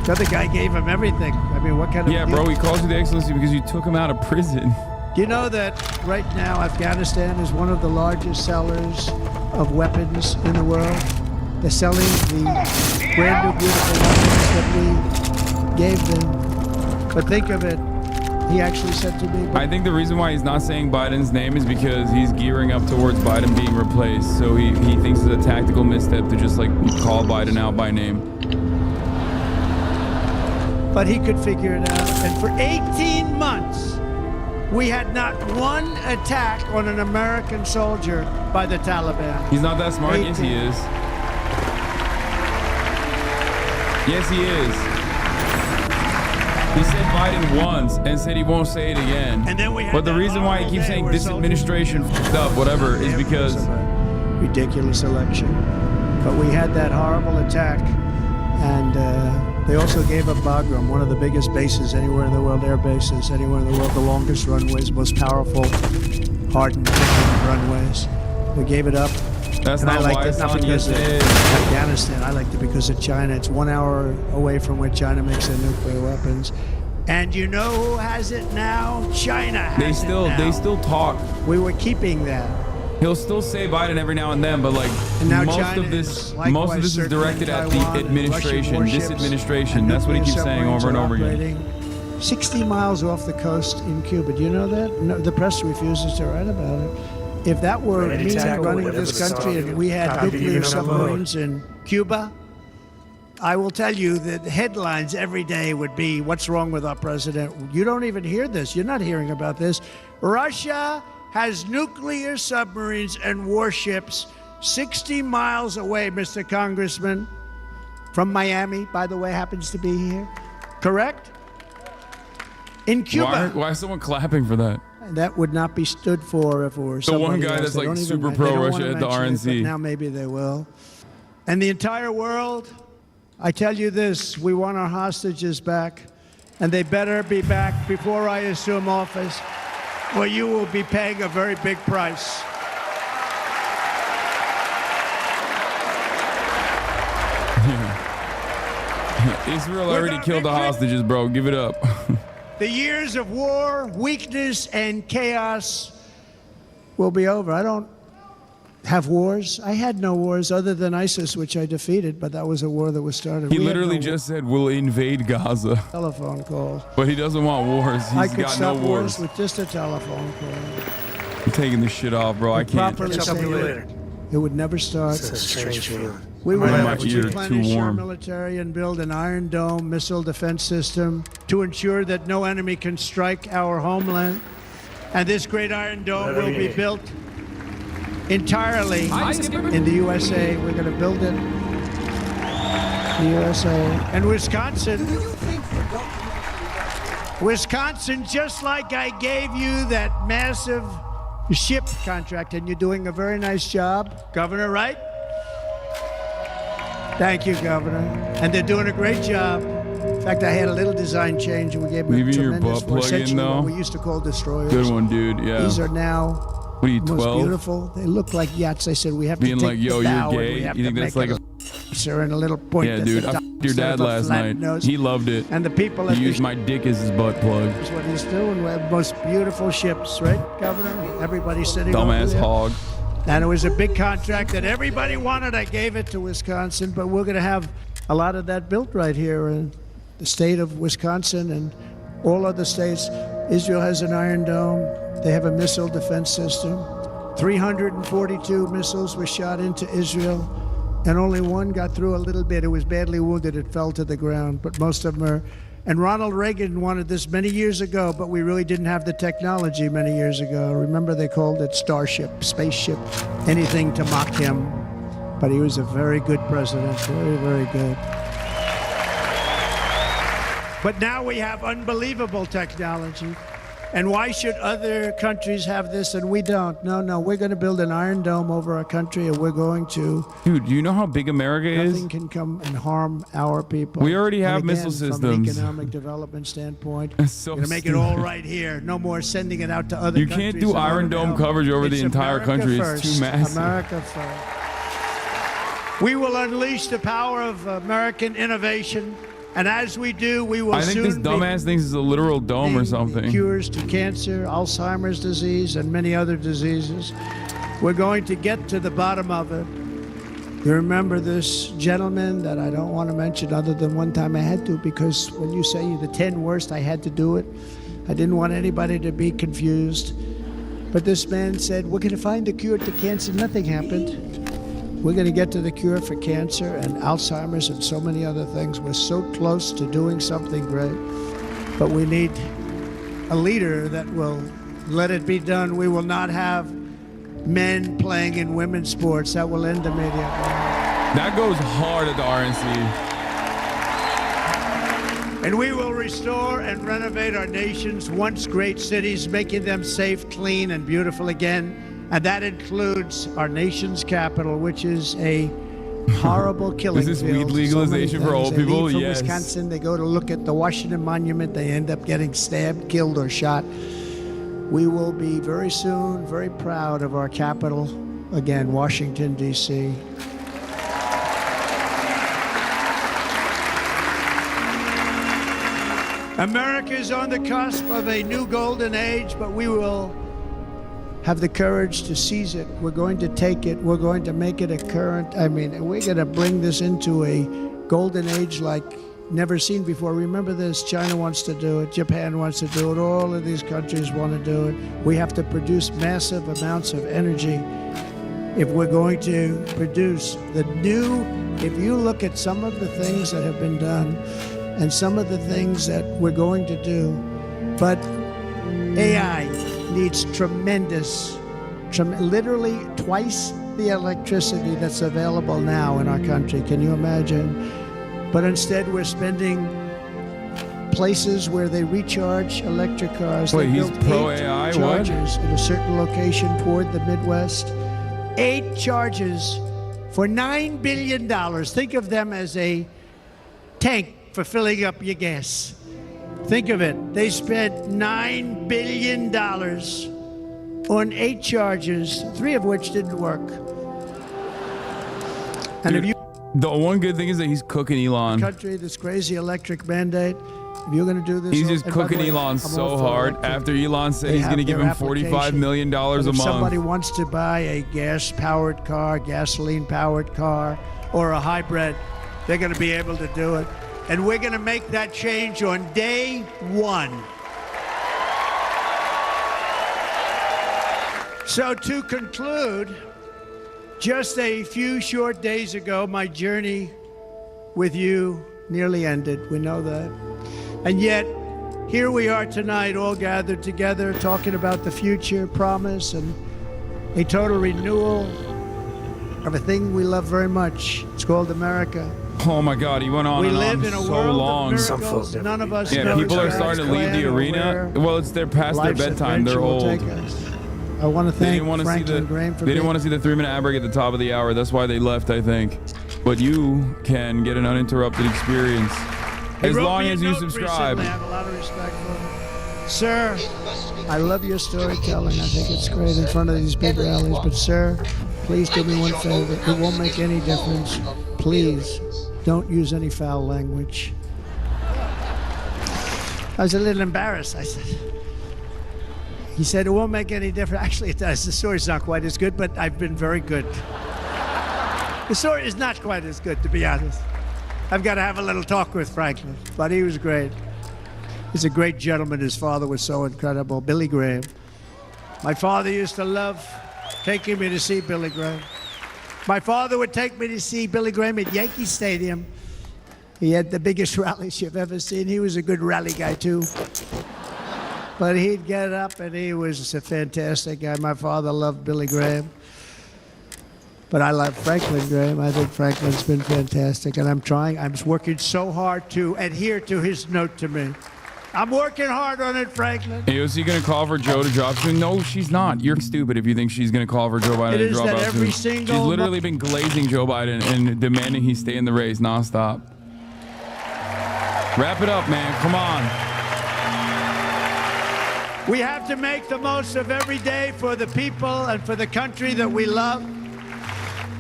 The other guy gave him everything. I mean, what kind of... Yeah, bro, he calls you the Excellency because you took him out of prison. Do you know that right now Afghanistan is one of the largest sellers of weapons in the world? They're selling the brand new beautiful weapons that we gave them. But think of it. He actually said to me... I think the reason why he's not saying Biden's name is because he's gearing up towards Biden being replaced. So he thinks it's a tactical misstep to just like call Biden out by name. But he could figure it out. And for 18 months, we had not one attack on an American soldier by the Taliban. He's not that smart. 18. Yes, he is. Yes, he is. He said Biden once and said he won't say it again. And then we had but the reason why he keeps saying this administration f***ed up, whatever, is because... ridiculous election. But we had that horrible attack. And they also gave up Bagram, one of the biggest bases anywhere in the world, air bases anywhere in the world, the longest runways, most powerful, hardened runways. We gave it up. That's and not I why liked it, not because of Afghanistan. I liked it because of China. It's 1 hour away from where China makes their nuclear weapons. And you know who has it now? China has it now. They still talk. We were keeping that. He'll still say Biden every now and then, but like most of this is directed at the administration, this administration. That's what he keeps saying over and over again. 60 miles off the coast in Cuba. Do you know that? No, the press refuses to write about it. If that were me running this country and we had nuclear submarines in Cuba, I will tell you that the headlines every day would be, what's wrong with our president? You don't even hear this. You're not hearing about this. Russia has nuclear submarines and warships 60 miles away, Mr. Congressman, from Miami, by the way, happens to be here. Correct? In Cuba. Why is someone clapping for that? That would not be stood for if it were somebody one guy else. that's like super pro-Russia at the RNC. It, now maybe they will. And the entire world, I tell you this, we want our hostages back, and they better be back before I assume office, or you will be paying a very big price. Israel already killed the hostages, bro. Give it up. The years of war, weakness, and chaos will be over. I don't have wars. I had no wars other than ISIS, which I defeated, but that was a war that was started. He literally just said, we'll invade Gaza. Telephone calls. But he doesn't want wars. I could stop wars with just a telephone call. I'm taking this shit off, bro. I can't. It would never start. It's a strange feeling. We would have to replenish our military and build an Iron Dome missile defense system to ensure that no enemy can strike our homeland. And this great Iron Dome will be built entirely in the USA. We're going to build it in the USA. And Wisconsin, just like I gave you that massive ship contract, and you're doing a very nice job, Governor, right? Thank you, Governor. And they're doing a great job. In fact, I had a little design change, and we gave them a tremendous force. What we used to call destroyers. Good one, dude. Yeah. These are now what are you, 12? Most beautiful. They look like yachts. I said we have being to take like, yo, the bow, you're gay. You think that's like a and a little point? Yeah, dude. I f***ed your dad last night. Nose. He loved it. And the people. He used my dick as his butt plug. That's what he's doing. We have most beautiful ships, right, Governor? Everybody's sitting. Dumbass hog. And it was a big contract that everybody wanted. I gave it to Wisconsin, but we're going to have a lot of that built right here in the state of Wisconsin and all other states. Israel has an Iron Dome. They have a missile defense system. 342 missiles were shot into Israel, and only one got through a little bit. It was badly wounded. It fell to the ground, but most of them are. And Ronald Reagan wanted this many years ago, but we really didn't have the technology many years ago. Remember, they called it Starship, spaceship, anything to mock him. But he was a very good president, very, very good. But now we have unbelievable technology. And why should other countries have this and we don't? No, we're going to build an Iron Dome over our country, and we're going to. Dude, do you know how big America is? Nothing can come and harm our people. We already have And again, missile systems. From an economic development standpoint, So we're going to make it all right here. No more sending it out to other You countries. can't do Iron Dome coverage over the entire country. First. It's too massive. America first. We will unleash the power of American innovation. And as we do, we will I think soon this dumbass thinks it's a literal dome or something. Cures to cancer, Alzheimer's disease, and many other diseases. We're going to get to the bottom of it. You remember this gentleman that I don't want to mention other than one time I had to, because when you say the 10 worst, I had to do it. I didn't want anybody to be confused. But this man said, we're going to find a cure to cancer. Nothing happened. We're going to get to the cure for cancer and Alzheimer's and so many other things. We're so close to doing something great. But we need a leader that will let it be done. We will not have men playing in women's sports. That will end immediately. That goes hard at the RNC. And we will restore and renovate our nation's once great cities, making them safe, clean, and beautiful again. And that includes our nation's capital, which is a horrible killing field. Is this weed legalization for old people? They leave from Yes. Wisconsin, they go to look at the Washington Monument, they end up getting stabbed, killed, or shot. We will be very soon very proud of our capital, again, Washington, D.C. America is on the cusp of a new golden age, but we will have the courage to seize it. We're going to take it. We're going to make it a current. We're going to bring this into a golden age like never seen before. Remember this, China wants to do it. Japan wants to do it. All of these countries want to do it. We have to produce massive amounts of energy if we're going to produce the new. If you look at some of the things that have been done and some of the things that we're going to do, but AI needs literally twice the electricity that's available now in our country. Can you imagine? But instead, we're spending places where they recharge electric cars. Wait, they he's built pro 8 AI? chargers in a certain location toward the Midwest. 8 charges for $9 billion. Think of them as a tank for filling up your gas. Think of it. They spent $9 billion on 8 charges, 3 of which didn't work. And Dude, if you the one good thing is that he's cooking Elon. country, this crazy electric mandate, if you're going to do this, He's just and by the cooking way, Elon I'm so all for hard. electric. After Elon said They he's going to have give their him $45 application. million a But if somebody month. wants to buy a gas-powered car, gasoline-powered car, or a hybrid, they're going to be able to do it. And we're going to make that change on day 1. So to conclude, just a few short days ago, my journey with you nearly ended. We know that. And yet, here we are tonight, all gathered together, talking about the future, promise, and a total renewal of a thing we love very much. It's called America. Oh my God, he went on We and live on in a so world long. of miracles. None of us Yeah, knows people are where starting to it's leave the planned or arena. where Well, it's their past their life's bedtime. They're adventure will old. take us. I want to They thank didn't want to see Franklin the Graham for they didn't being want to see the 3-minute ad break at the top of the hour. That's why they left, I think. But you can get an uninterrupted experience as wrote long me a as you note subscribe. recently. I have a lot of respect for him. Sir, I love your storytelling. I think it's great in front of these big rallies. But sir, please do me one favor. It won't make any difference. Please don't use any foul language. I was a little embarrassed. I said, he said, it won't make any difference. Actually, it does. The story's not quite as good, but I've been very good. The story is not quite as good, to be honest. I've got to have a little talk with Franklin, but he was great. He's a great gentleman. His father was so incredible, Billy Graham. My father used to love taking me to see Billy Graham. My father would take me to see Billy Graham at Yankee Stadium. He had the biggest rallies you've ever seen. He was a good rally guy, too. But he'd get up, and he was a fantastic guy. My father loved Billy Graham. But I love Franklin Graham. I think Franklin's been fantastic, and I'm working so hard to adhere to his note to me. I'm working hard on it, Franklin. Hey, is he going to call for Joe to drop soon? No, she's not. You're stupid if you think she's going to call for Joe Biden to drop out soon. She's literally been glazing Joe Biden and demanding he stay in the race nonstop. Wrap it up, man. Come on. We have to make the most of every day for the people and for the country that we love.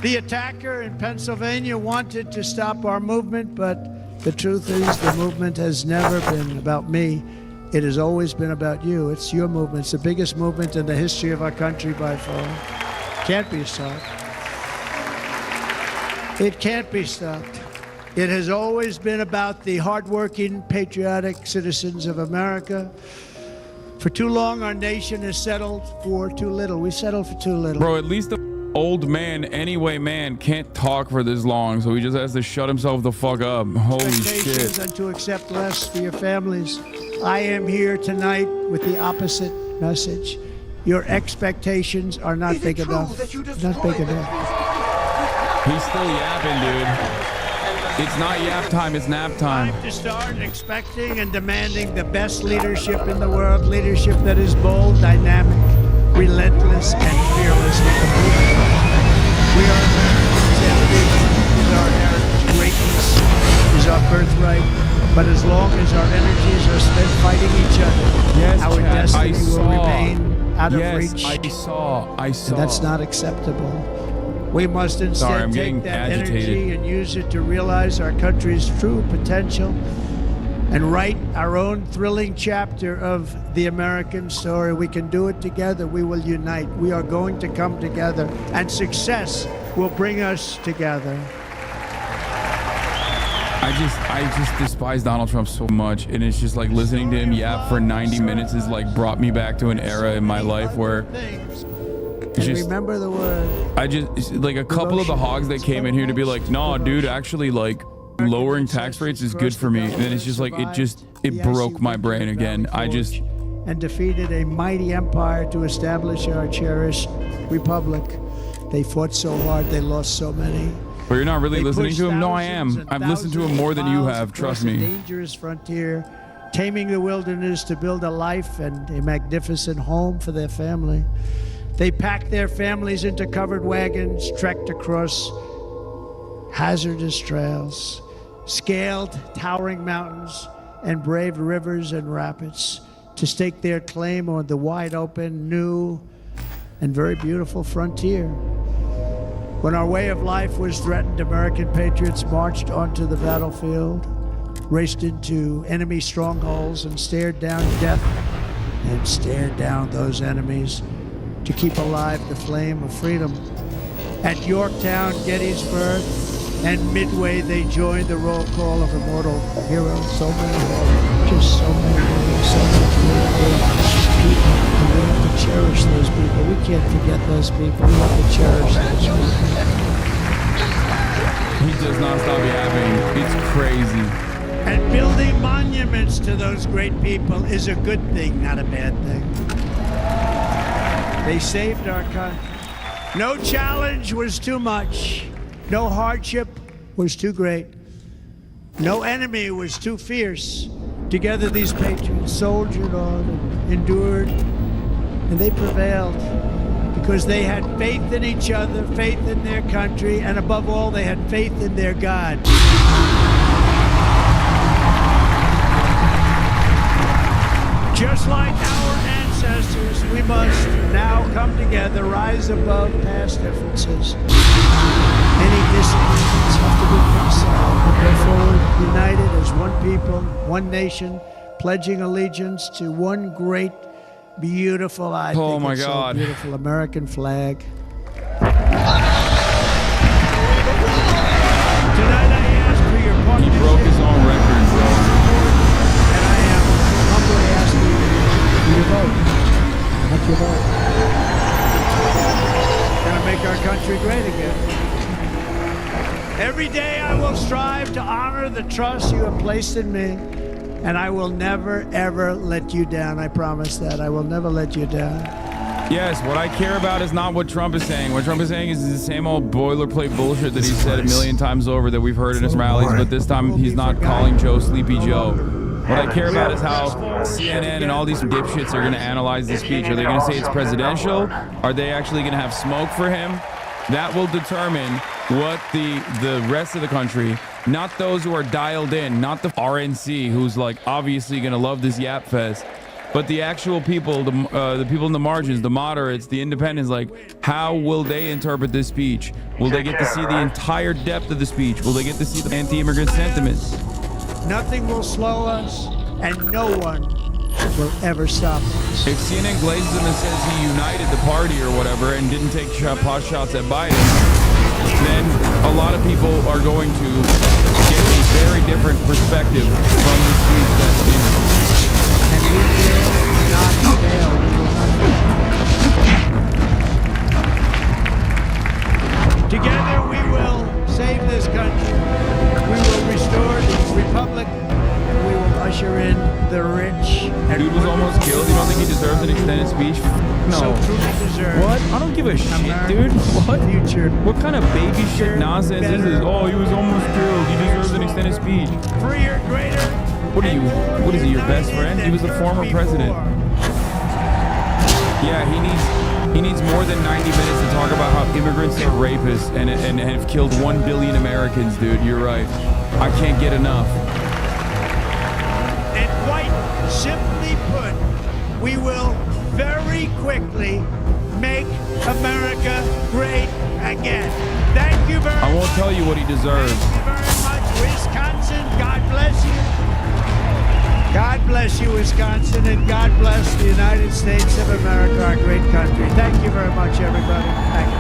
The attacker in Pennsylvania wanted to stop our movement, but the truth is the movement has never been about me. It has always been about you. It's your movement. It's the biggest movement in the history of our country by far. Can't be stopped. It can't be stopped. It has always been about the hardworking, patriotic citizens of America. For too long, our nation has settled for too little. We settled for too little. Bro, at least the old man, anyway, man, can't talk for this long, so he just has to shut himself the fuck up. Holy shit. And to accept less for your families. I am here tonight with the opposite message. Your expectations are not big enough. Not big enough. He's still yapping, dude. It's not yap time, it's nap time. Time to start expecting and demanding the best leadership in the world. Leadership that is bold, dynamic, relentless, and fearless. We are Americans. Innovation is our heritage. Greatness is our birthright. But as long as our energies are spent fighting each other, our destiny will remain out of reach. I saw. And that's not acceptable. We must instead take that energy and use it to realize our country's true potential and write our own thrilling chapter of the American story. We can do it together. We will unite. We are going to come together, and success will bring us together. I just despise Donald Trump so much, and it's just like listening to him yap for 90 minutes has like brought me back to an era in my life where just, remember the word. I just like a couple of the hogs that came in here to be like, no, dude, actually like lowering tax rates is good for me, and then it's just like it broke my brain again. And defeated a mighty empire to establish our cherished republic. They fought so hard, they lost so many. But you're not really listening to him? No, I am. I've listened to him more than you have, trust me. Dangerous frontier, taming the wilderness to build a life and a magnificent home for their family. They packed their families into covered wagons, trekked across hazardous trails, scaled towering mountains, and braved rivers and rapids to stake their claim on the wide open, new, and very beautiful frontier. When our way of life was threatened, American patriots marched onto the battlefield, raced into enemy strongholds, and stared down death and stared down those enemies to keep alive the flame of freedom. At Yorktown, Gettysburg, and Midway, they joined the roll call of immortal heroes. So many, just so many, so much people. And we have to cherish those people. We can't forget those people. We have to cherish those people. He does not stop yapping. It's crazy. And building monuments to those great people is a good thing, not a bad thing. They saved our country. No challenge was too much. No hardship was too great. No enemy was too fierce. Together these patriots soldiered on and endured, and they prevailed because they had faith in each other, faith in their country, and above all, they had faith in their God. Just like our ancestors, we must now come together, rise above past differences. Any disagreements have to be reconciled and go forward united as one people, one nation, pledging allegiance to one great, beautiful, I think it's so beautiful, American flag. Tonight I ask for your partnership. He broke his own record, bro. And I am humbly asking you for your vote. What's your vote? Gonna make our country great again. Every day I will strive to honor the trust you have placed in me, and I will never, ever let you down. I promise that. I will never let you down. Yes, what I care about is not what Trump is saying. What Trump is saying is the same old boilerplate bullshit that he said a million times over that we've heard in his rallies, but this time he's not calling Joe Sleepy Joe. What I care about is how CNN and all these dipshits are going to analyze the speech. Are they going to say it's presidential? Are they actually going to have smoke for him? That will determine what the rest of the country, not those who are dialed in, not the RNC, who's like obviously going to love this yap fest, but the actual people, the people in the margins, the moderates, the independents, like, how will they interpret this speech? Will they get to see the entire depth of the speech? Will they get to see the anti-immigrant sentiments? Nothing will slow us, and no one will ever stop us. If CNN glazes him and says he united the party or whatever and didn't take pot shots at Biden, then a lot of people are going to get a very different perspective from the speech that's in it. And we will not fail. Together we will save this country. We will restore the republic. And we will usher in the rich. Dude was almost killed. You don't think he deserves an extended speech? No. So truly deserved. What? I don't give a shit, dude. What? Future. What kind of baby shit nonsense is this? Oh, he was almost killed. He deserves an extended speech. Freer, greater. What are you? What is he? Your best friend? He was the former president. Yeah, he needs more than 90 minutes to talk about how immigrants are rapists and have killed 1 billion Americans, dude. You're right. I can't get enough. And quite simply put, we will very quickly make America great again. Thank you very much. I won't tell you what he deserves. Thank you very much, Wisconsin. God bless you. God bless you, Wisconsin, and God bless the United States of America, our great country. Thank you very much, everybody. Thank you.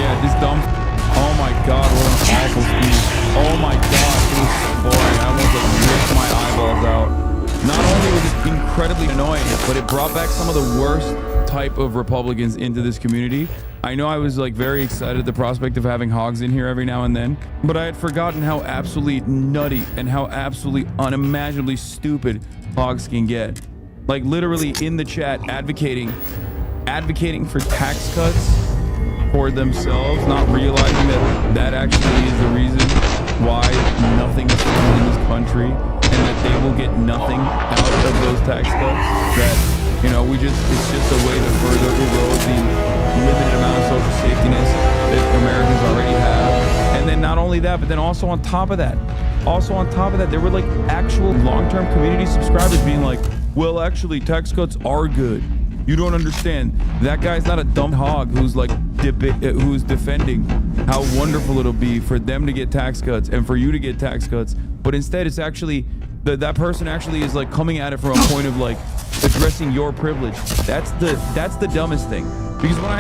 Yeah, this dumb. Oh my God, what an awful speech. Oh my God, it was so boring. I almost like ripped my eyeballs out. Not only was it incredibly annoying, but it brought back some of the worst type of Republicans into this community. I know I was like very excited at the prospect of having hogs in here every now and then, but I had forgotten how absolutely nutty and how absolutely unimaginably stupid hogs can get. Like literally in the chat advocating for tax cuts for themselves, not realizing that actually is the reason why nothing is done in this country and that they will get nothing out of those tax cuts. That, you know, it's just a way to further erode the limited amount of social safety nets that Americans already have. And then not only that, but then also on top of that, there were like actual long-term community subscribers being like, well, actually tax cuts are good. You don't understand. That guy's not a dumb hog who's like who's defending how wonderful it'll be for them to get tax cuts and for you to get tax cuts. But instead, it's actually that person actually is like coming at it from a point of like addressing your privilege. That's the dumbest thing. Because when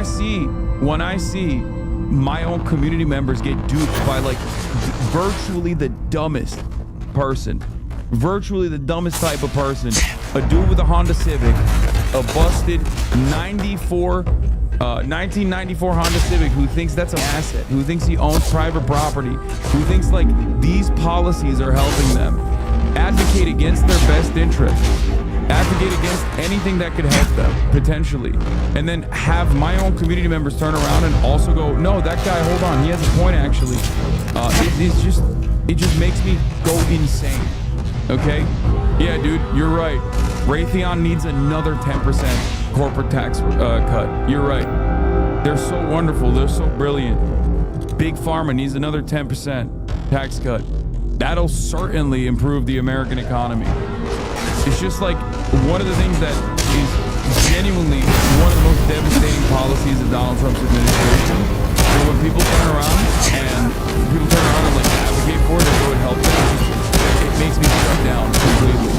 I see my own community members get duped by like virtually the dumbest person, virtually the dumbest type of person, a dude with a Honda Civic, a busted 1994 Honda Civic who thinks that's an asset, who thinks he owns private property, who thinks like these policies are helping them, advocate against their best interest, advocate against anything that could help them potentially, and then have my own community members turn around and also go, no, that guy, hold on, he has a point actually. It just makes me go insane. Okay? Yeah, dude, you're right. Raytheon needs another 10% corporate tax cut. You're right. They're so wonderful. They're so brilliant. Big Pharma needs another 10% tax cut. That'll certainly improve the American economy. It's just like one of the things that is genuinely one of the most devastating policies of Donald Trump's administration. So when people turn around and like advocate for it and go and help them, it makes me shut down completely.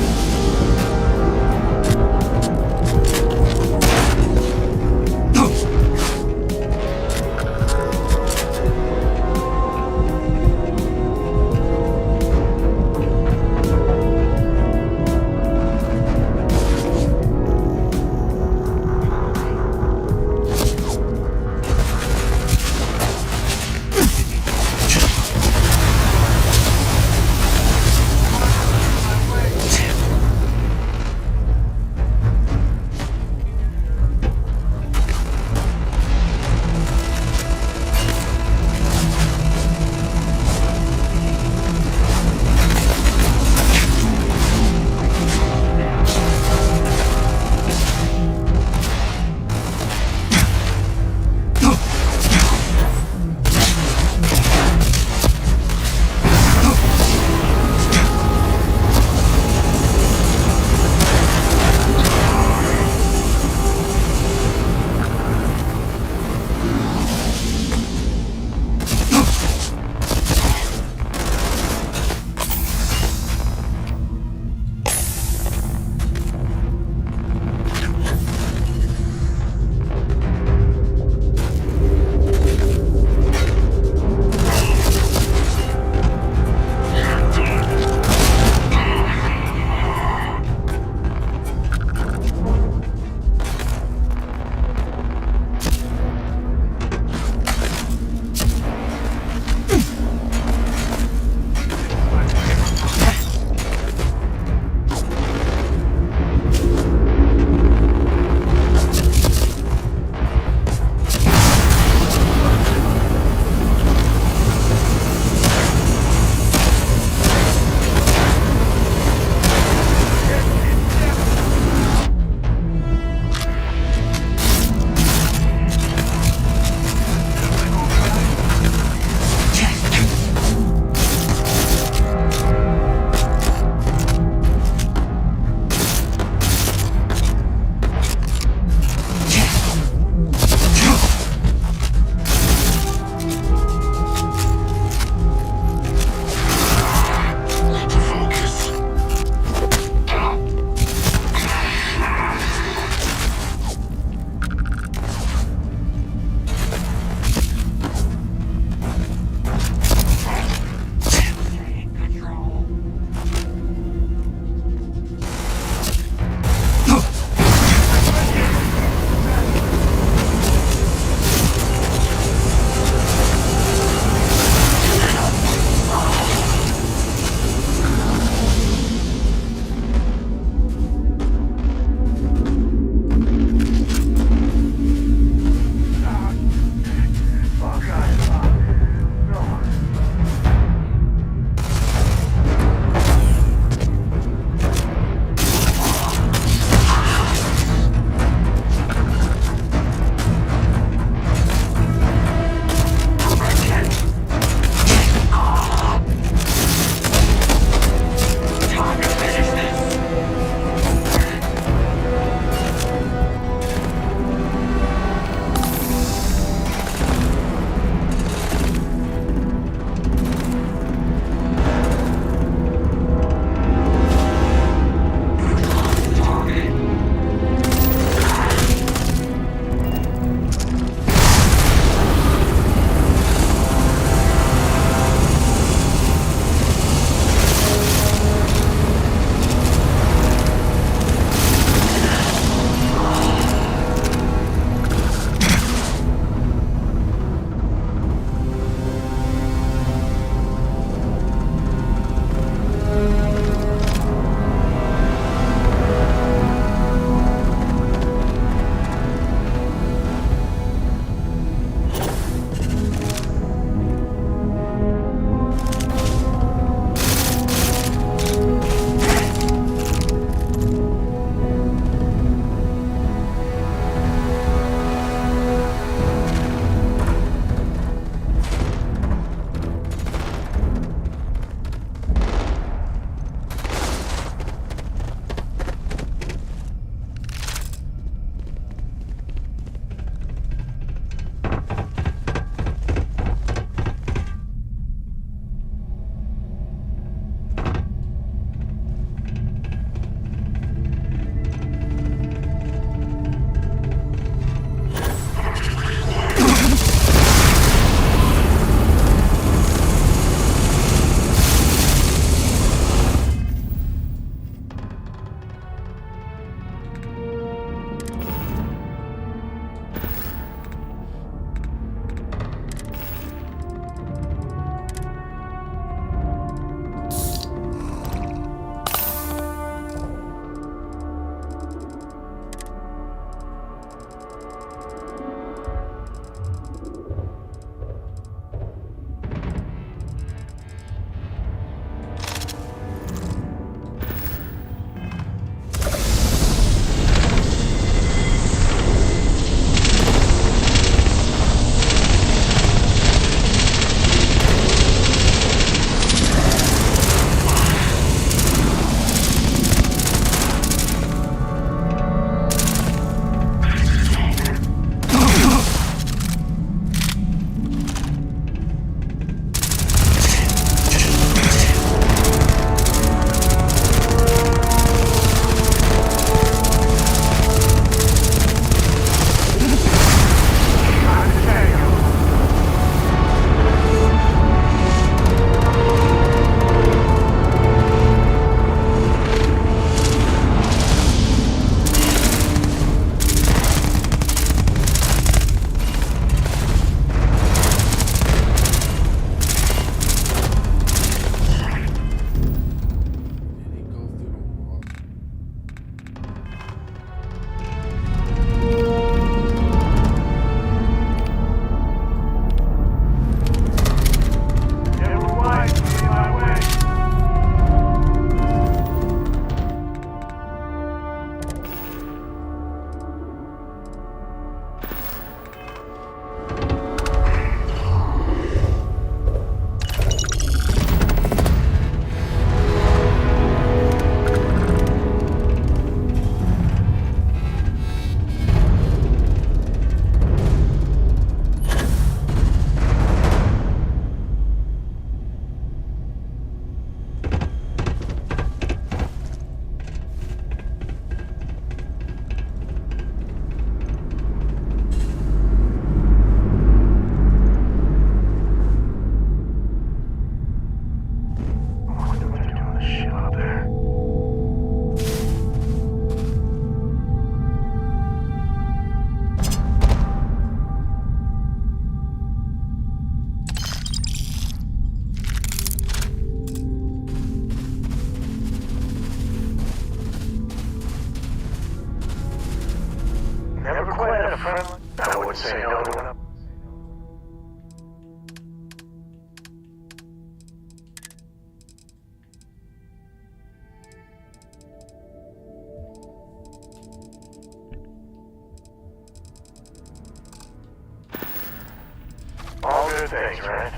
good things, right?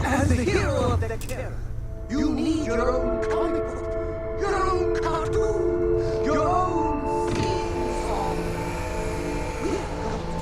As the hero of the terror, you need your own comic book, your own cartoon, your own theme song. We've got it.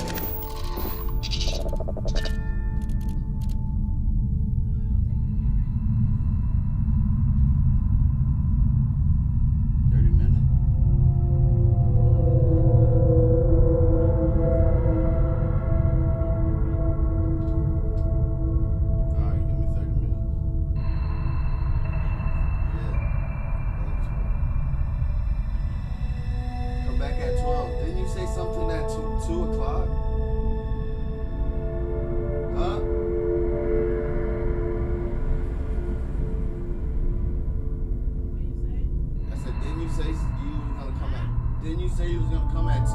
Didn't you say you was gonna come at 2?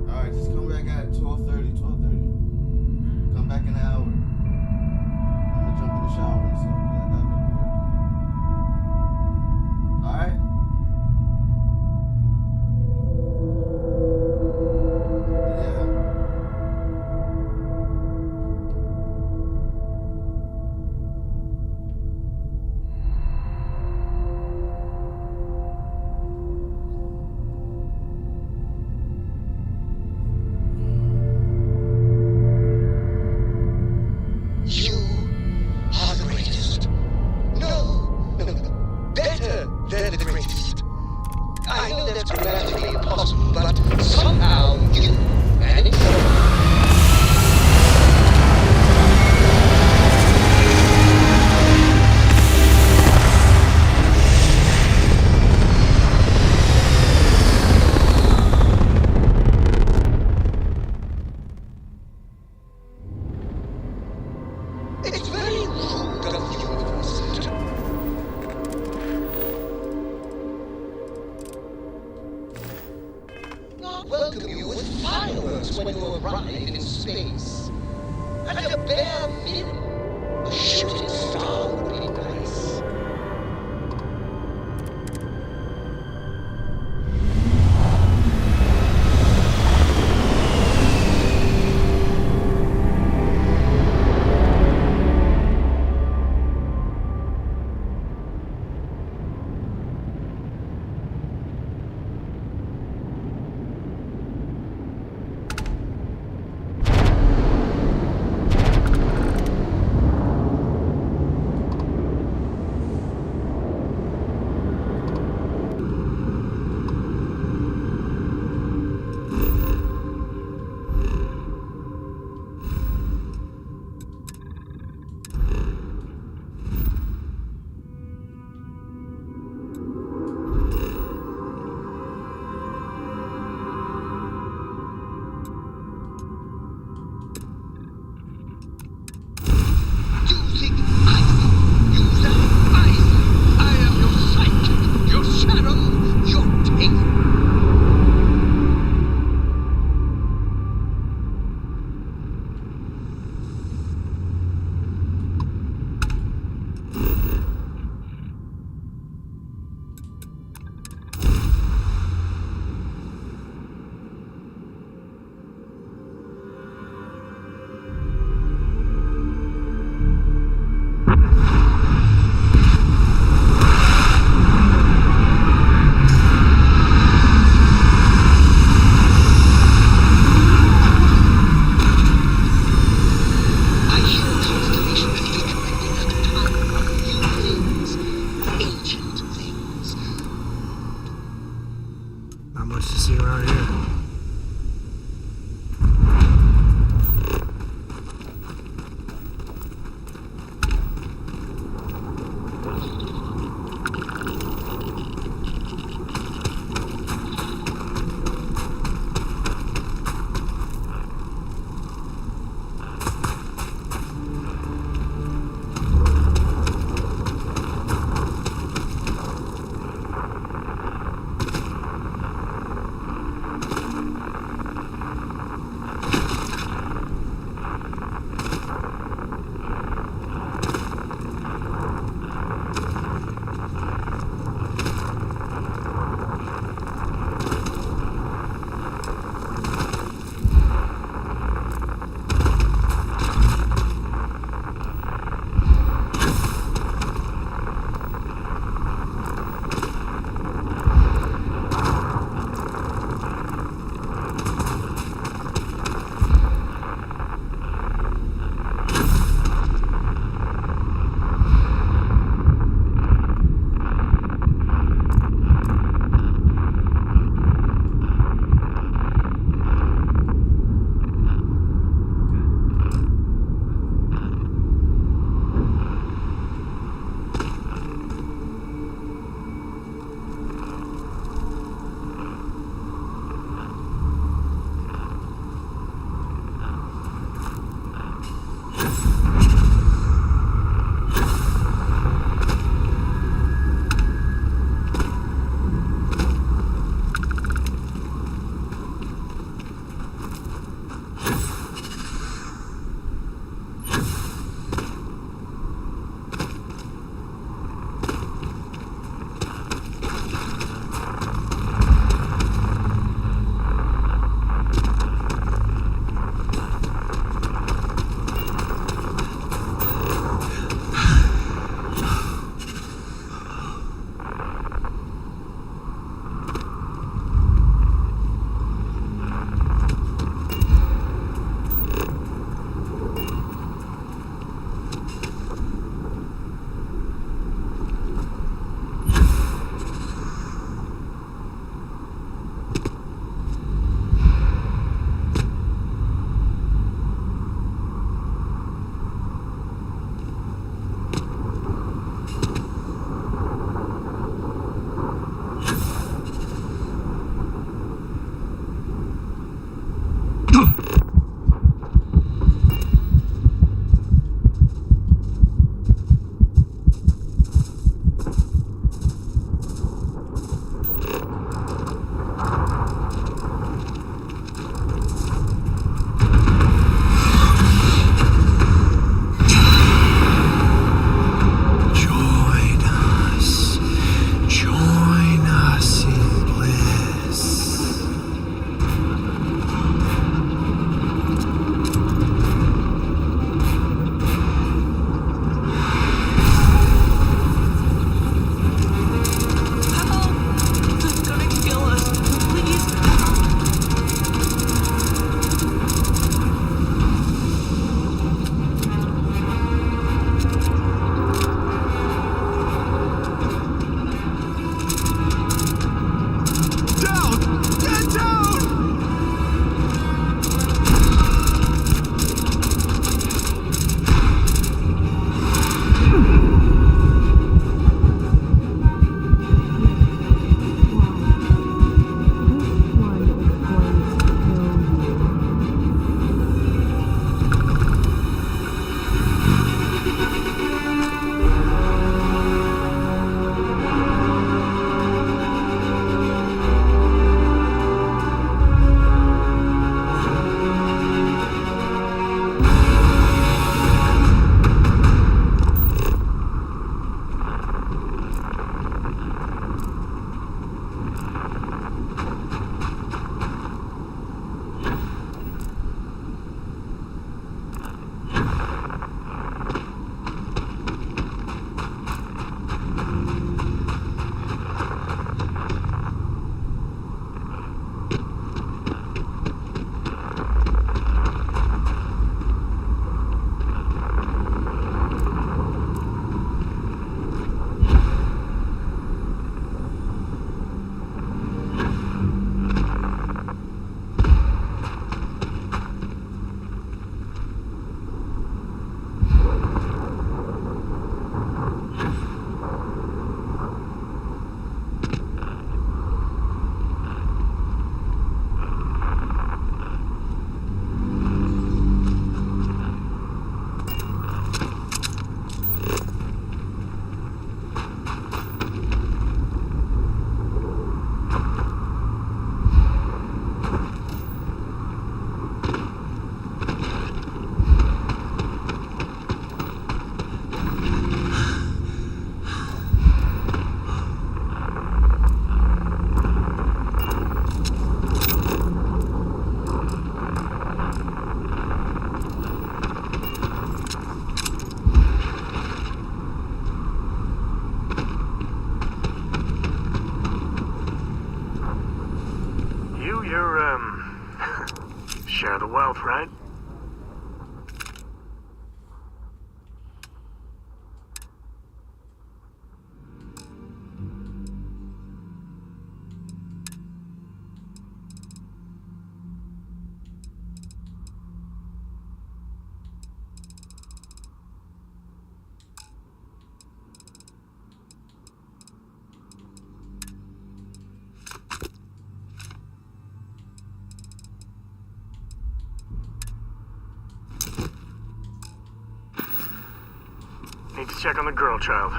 Alright, just come back at 12:30. Come back in an hour. I'm gonna jump in the shower and stuff. I gotta go to work. Alright? Welcome you with fireworks when you arrive in space. At a bare minimum, a shooting star would be nice. Need to check on the girl child.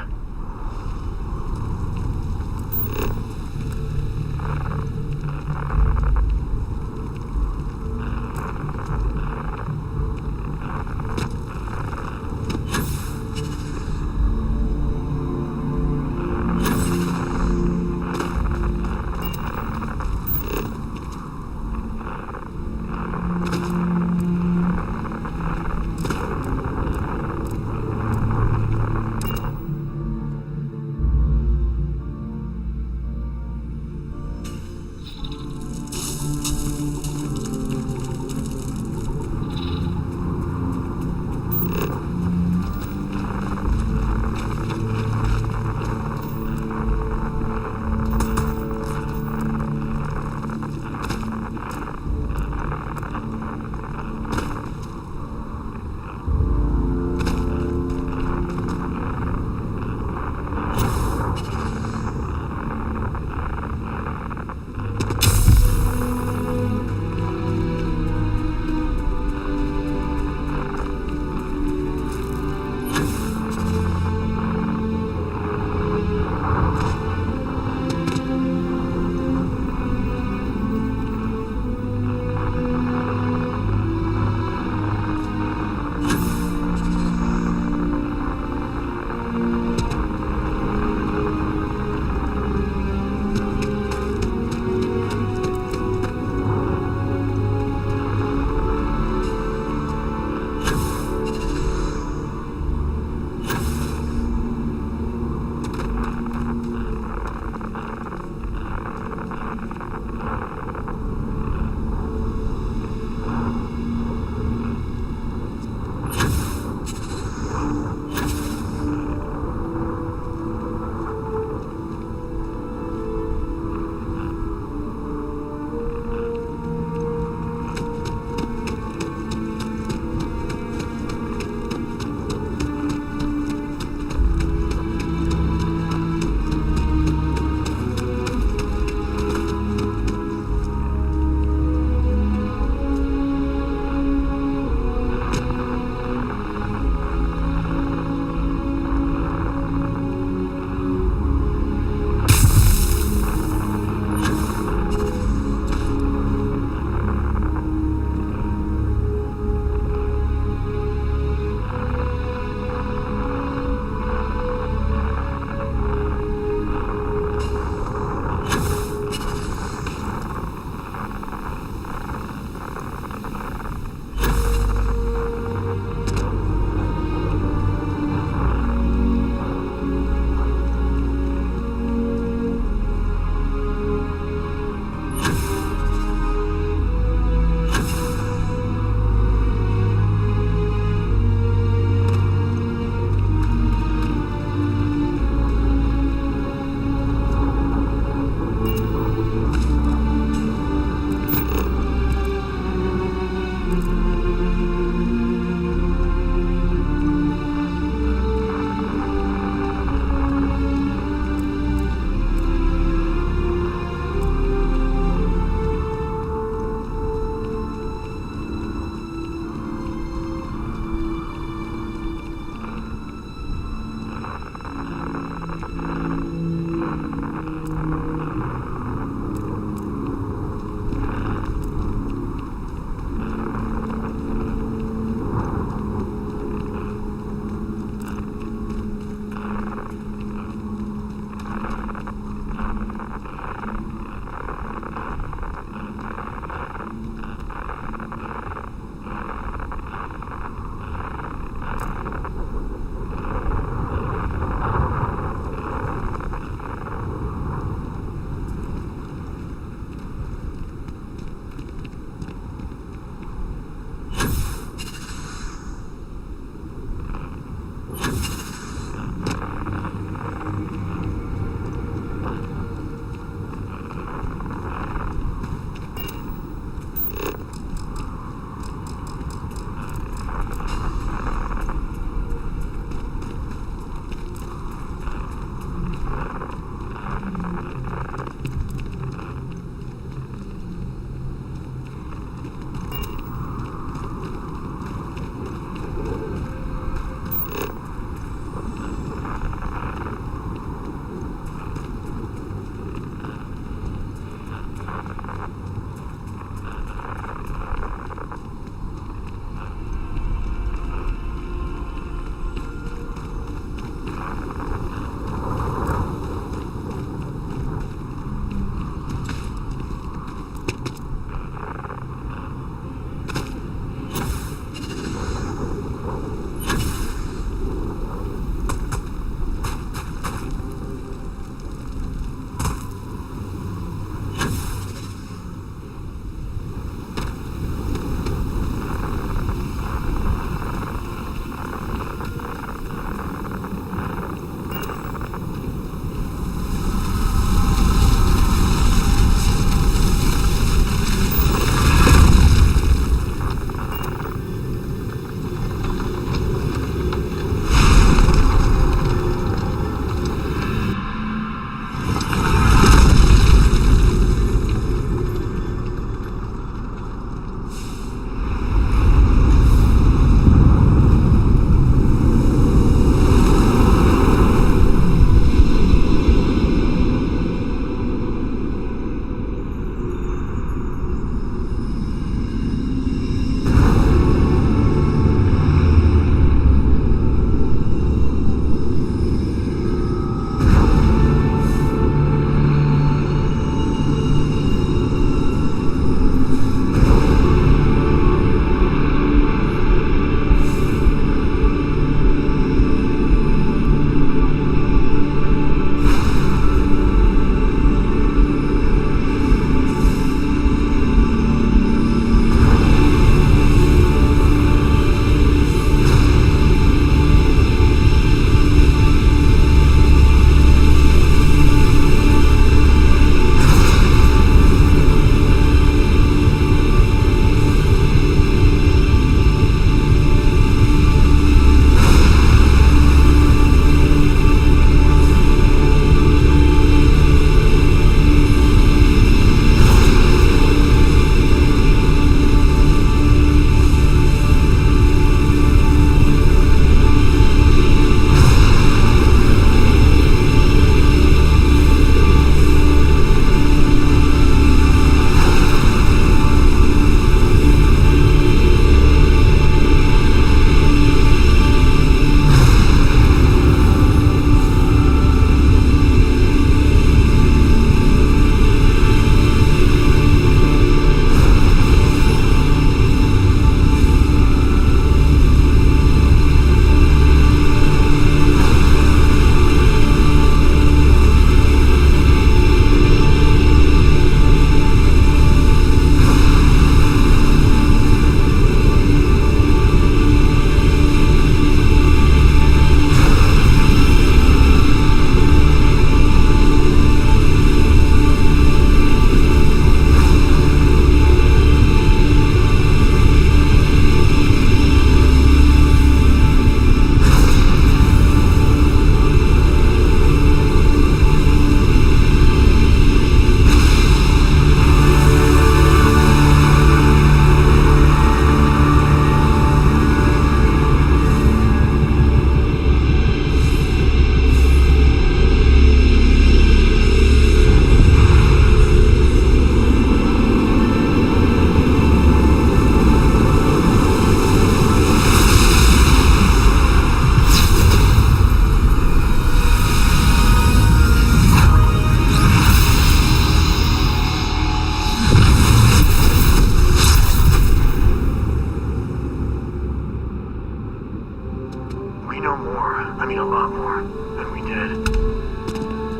know more, I mean a lot more, than we did.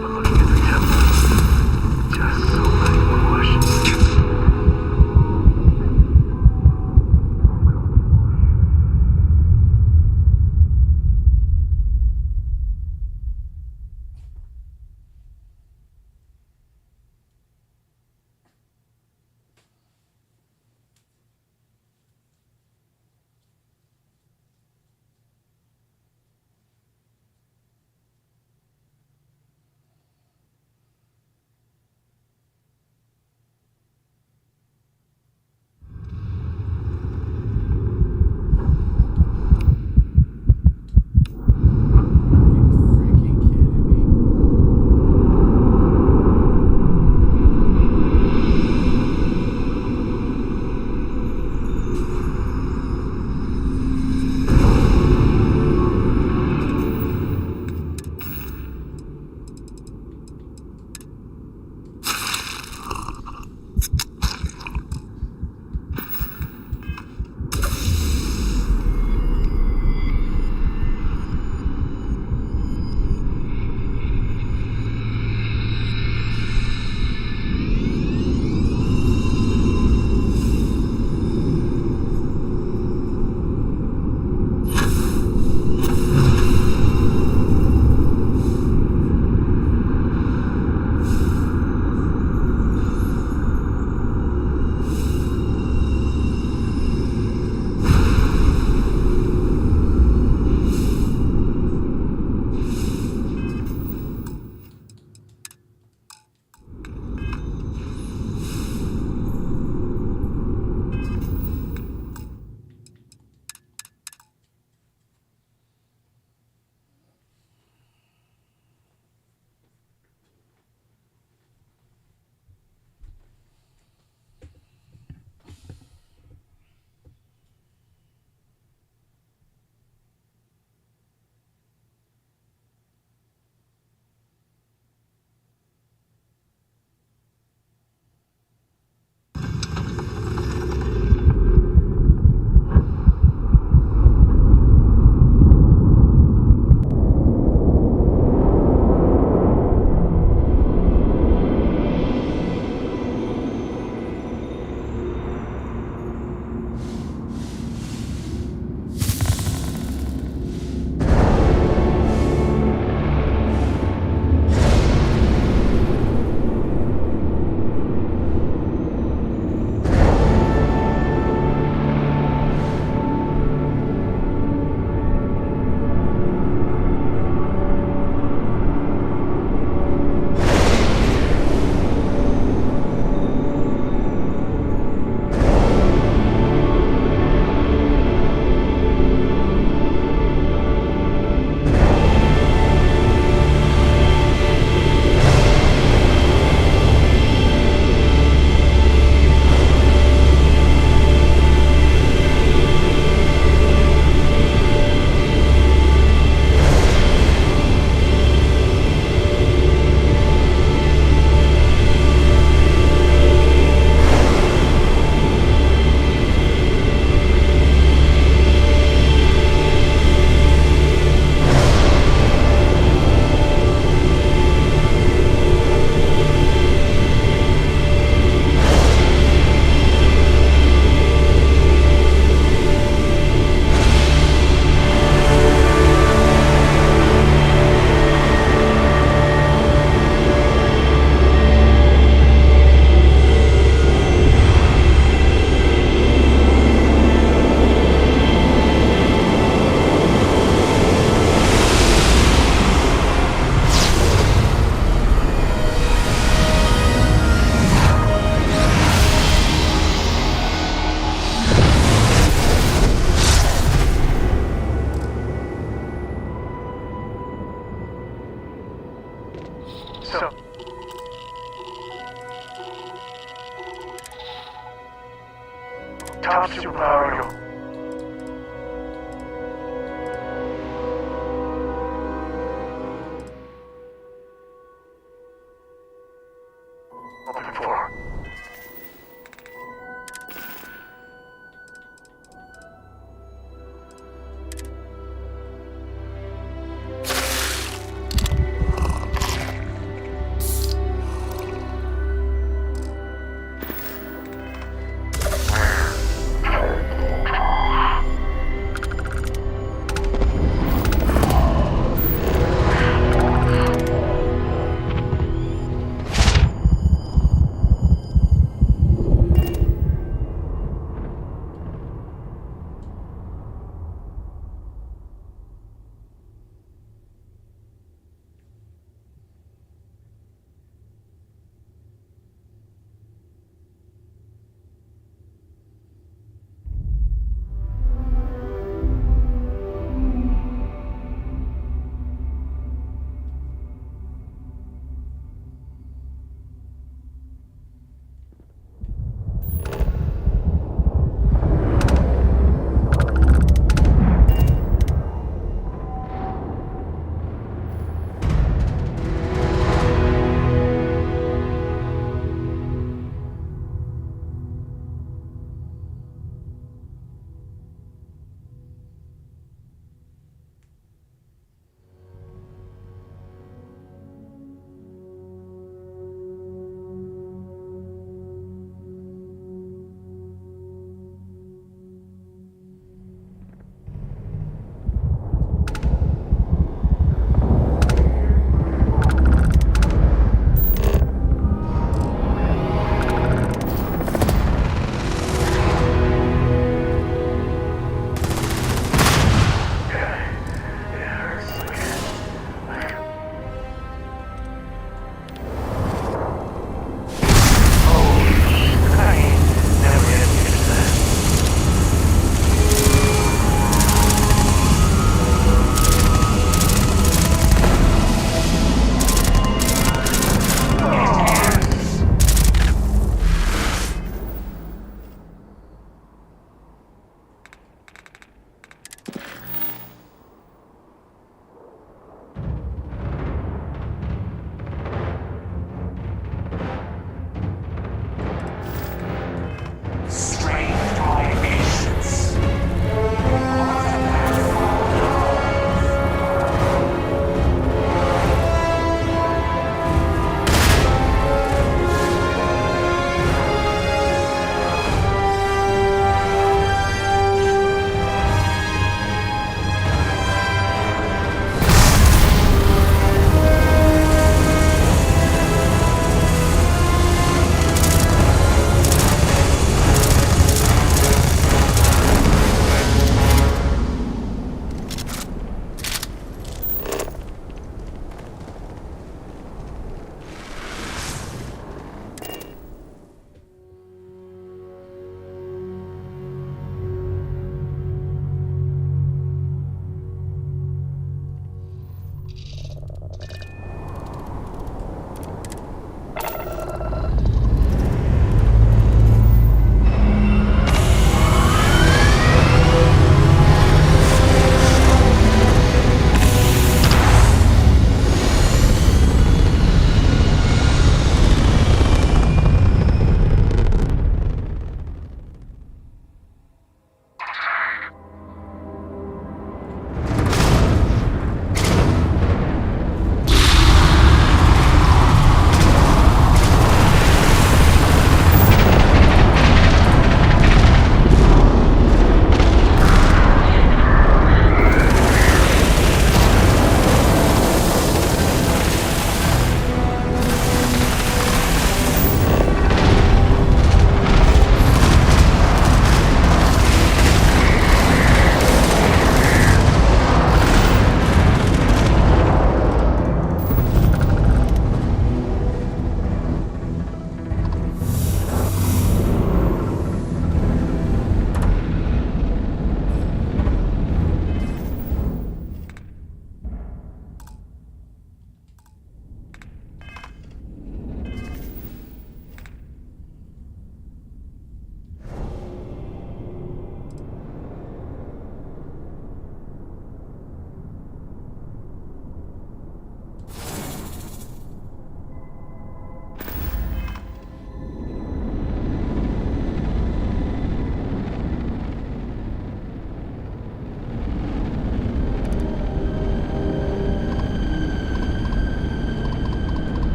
But looking at the temple, just so many more questions.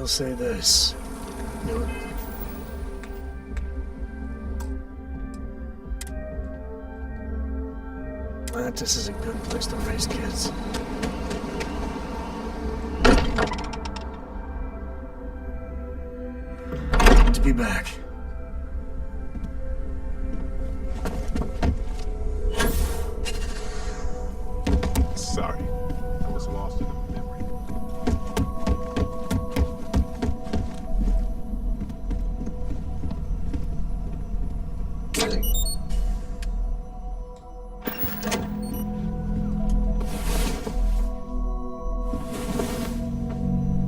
will say this. Atlantis is a good place to raise kids. Good to be back. Sorry, I was lost in a memory.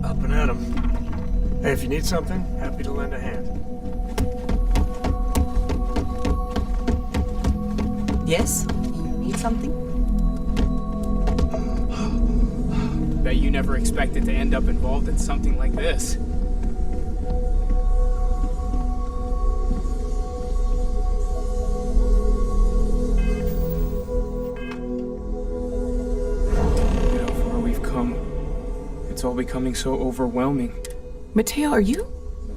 Up and at 'em. Hey, if you need something, happy to lend a hand. Yes? You need something? Bet you never expected to end up involved in something like this. Look at how far we've come. It's all becoming so overwhelming. Mateo, are you?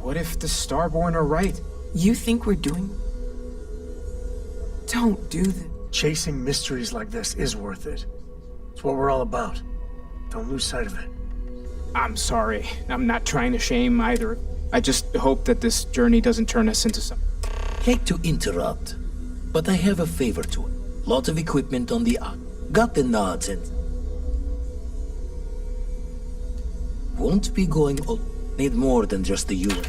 What if the Starborn are right? You think we're doing... Don't do this. Chasing mysteries like this is worth it. It's what we're all about. Don't lose sight of it. I'm sorry. I'm not trying to shame either. I just hope that this journey doesn't turn us into some... Hate to interrupt, but I have a favor to it. Lot of equipment on the ark. Got the nods and... Won't be going all... Need more than just the unit.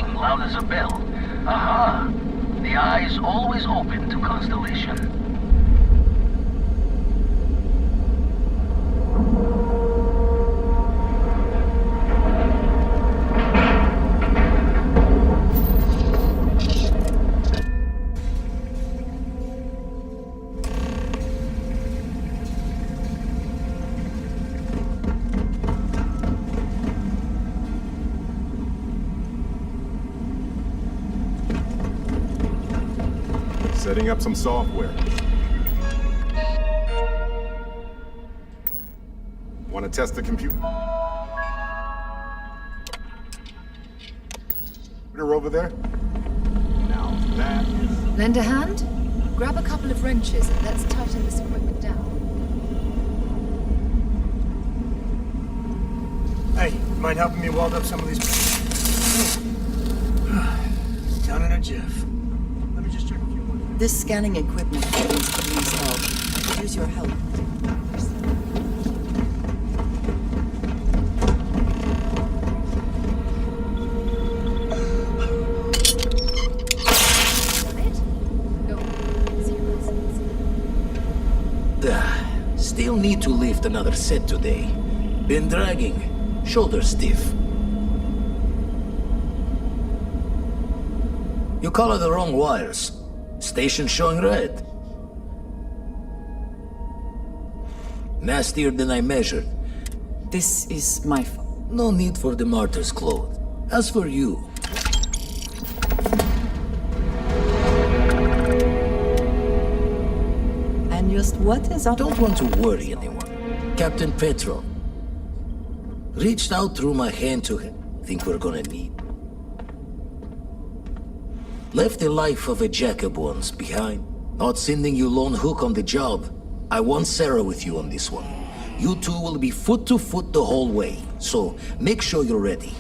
ring loud as a bell. Aha! The eye is always open to constellation. Setting up some software. Want to test the computer? Computer over there? Now that is... Lend a hand? Grab a couple of wrenches and let's tighten this equipment down. Hey, mind helping me weld up some of these? Down in a jiff. Let me just check a few more things. This scanning equipment needs police help. I could use your help. Still need to lift another set today. Been dragging. Shoulder stiff. You color the wrong wires. Station showing red. Nastier than I measured. This is my fault. No need for the martyr's cloth. As for you... And just what is up? Don't want to worry anyone. Captain Petrov. Reached out through my hand to him. Think we're gonna need. Left the life of a jacob once behind. Not sending you lone hook on the job. I want Sarah with you on this one. You two will be foot to foot the whole way. So make sure you're ready.